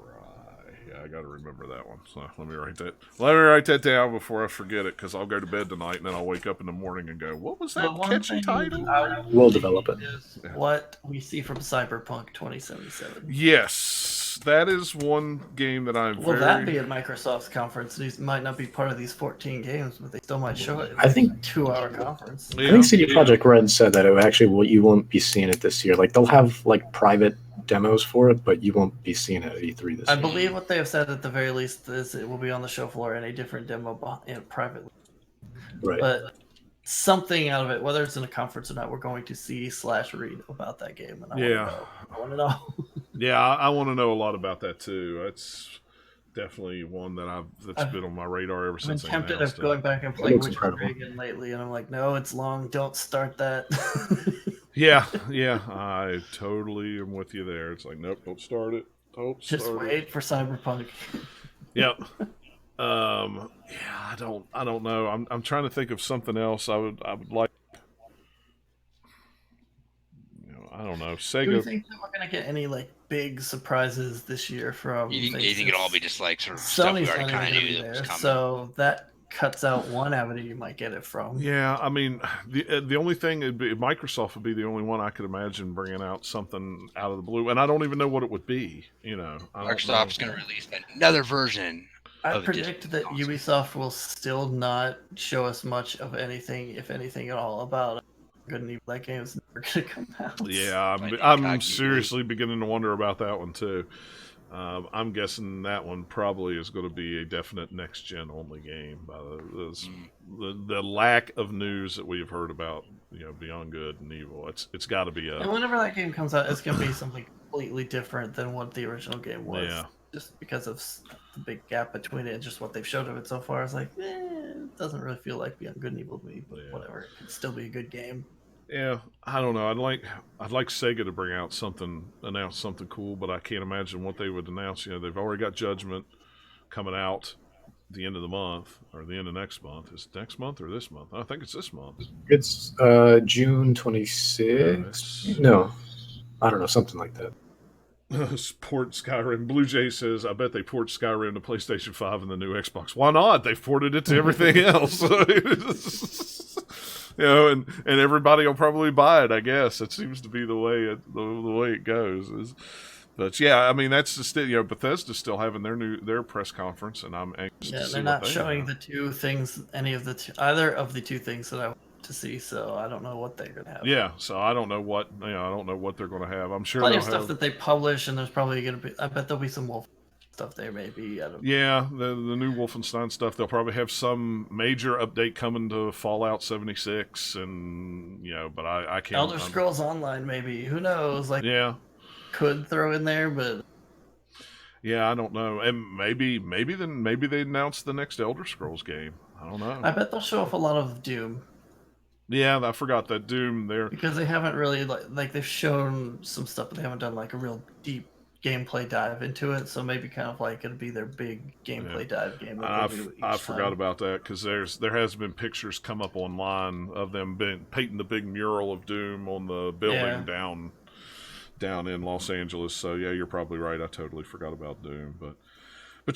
Yeah, I got to remember that one. So let me write that down before I forget it, because I'll go to bed tonight and then I'll wake up in the morning and go, "What was that catchy title?" We'll develop it. What we see from Cyberpunk 2077. Yes, that is one game that I'm. Will that be at Microsoft's conference? These might not be part of these 14 games, but they still might show it. I think 2-hour conference. I think CD Projekt Red said that you won't be seeing it this year. Like they'll have like private demos for it, but you won't be seeing it at E3 this year. I believe what they have said at the very least is it will be on the show floor in a different demo privately. Right. But something out of it, whether it's in a conference or not, we're going to see/read about that game. And I want to know. Yeah, I want to know a lot about that too. That's definitely one that's been on my radar ever since. I've been tempted of going back and playing Witcher 3 again lately, and I'm like, no, it's long. Don't start that. Yeah, I totally am with you there. It's like, nope, don't start it. Just wait for Cyberpunk. Yep. I don't know. I'm trying to think of something else I would like. I don't know. Sega. Do you think that we're gonna get any like big surprises this year from? You think it'll all be just like sort of stuff we already kind of knew that was coming? So that cuts out one avenue you might get it from. Yeah, I mean, the only thing Microsoft would be the only one I could imagine bringing out something out of the blue, and I don't even know what it would be. Microsoft's going to release another version. I predict that Ubisoft will still not show us much of anything, if anything at all, about it. That game's never going to come out. Yeah, I'm seriously beginning to wonder about that one too. I'm guessing that one probably is going to be a definite next-gen only game by the lack of news that we've heard about Beyond Good and Evil. It's got to be And whenever that game comes out, it's going to be something completely different than what the original game was. Yeah. Just because of the big gap between it and just what they've showed of it so far. It's like, it doesn't really feel like Beyond Good and Evil to me, but whatever. It can still be a good game. Yeah, I don't know. I'd like Sega to announce something cool, but I can't imagine what they would announce. They've already got Judgment coming out the end of the month or the end of next month. Is it next month or this month? I think it's this month. It's June 26th. No, I don't know, something like that. Port Skyrim. Blue Jay says, I bet they port Skyrim to PlayStation 5 and the new Xbox. Why not? They've ported it to everything else. And everybody will probably buy it, I guess. It seems to be the way it goes. But yeah, I mean, that's just it. Bethesda's still having their press conference, and I'm anxious to see they're not showing the two things, either of the two things that I want to see. So I don't know what they're gonna have. Yeah, so I don't know what they're gonna have. I'm sure plenty of stuff that they publish, and there's probably gonna be. I bet there'll be some Wolf stuff there, maybe. I don't know. Yeah, the new Wolfenstein stuff. They'll probably have some major update coming to Fallout 76, and but I can't. Elder Scrolls Online, maybe. Who knows? Could throw in there, but yeah, I don't know. And maybe they announce the next Elder Scrolls game. I don't know. I bet they'll show off a lot of Doom. Yeah, I forgot that Doom there because they haven't really like they've shown some stuff, but they haven't done a real deep gameplay dive into it. So maybe kind of it'll be their big gameplay dive game. I forgot about that because there has been pictures come up online of them painting the big mural of Doom on the building down in Los Angeles. So yeah, you're probably right. I totally forgot about Doom, but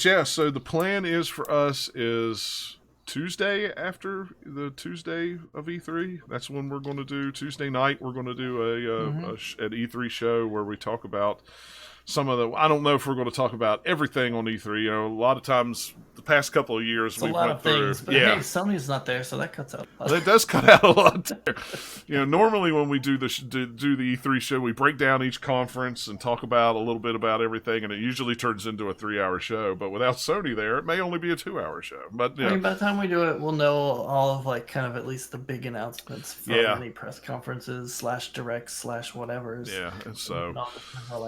yeah. So the plan for us is Tuesday after the Tuesday of E3. That's when we're going to do Tuesday night. We're going to do an E3 show where we talk about some of the. I don't know if we're going to talk about everything on E3. A lot of times, the past couple of years, we went through. Things, but hey, Sony's not there, so that cuts out. It does cut out a lot there. Normally when we do the E3 show, we break down each conference and talk about a little bit about everything, and it usually turns into a 3-hour show. But without Sony there, it may only be a 2-hour show. But I mean, by the time we do it, we'll know all of kind of at least the big announcements from any press conferences / directs / whatever's. Yeah, and so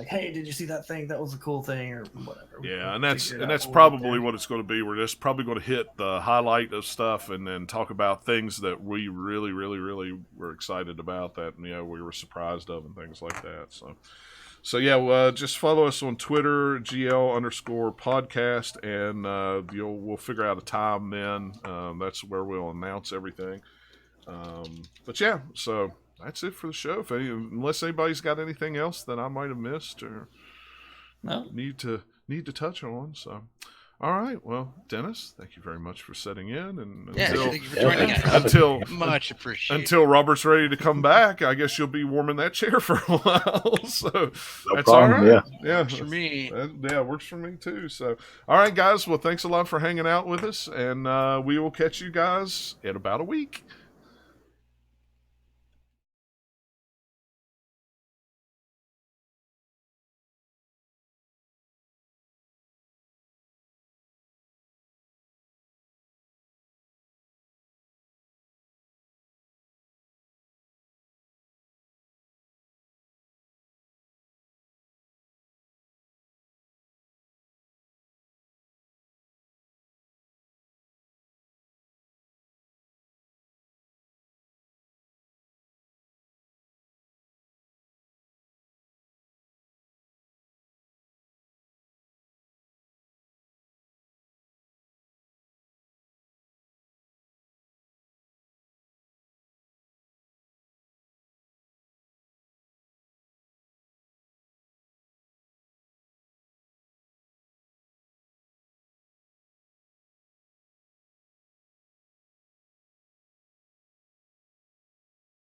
hey, did you see that thing? That was a cool thing, or whatever. Yeah, and that's probably what it's going to be. We're just probably going to hit the highlight of stuff and then talk about things that we really, really, really were excited about that we were surprised of and things like that. So yeah, just follow us on Twitter, GL_podcast, and we'll figure out a time then. That's where we'll announce everything. But yeah, so that's it for the show. Unless anybody's got anything else that I might have missed or need to touch on. So, all right. Well, Dennis, thank you very much for setting in, and thank you for joining us. Much appreciated. Until Robert's ready to come back, I guess you'll be warming that chair for a while. So that's problem, all right. Yeah, works for me. Works for me too. So, all right, guys. Well, thanks a lot for hanging out with us, and we will catch you guys in about a week.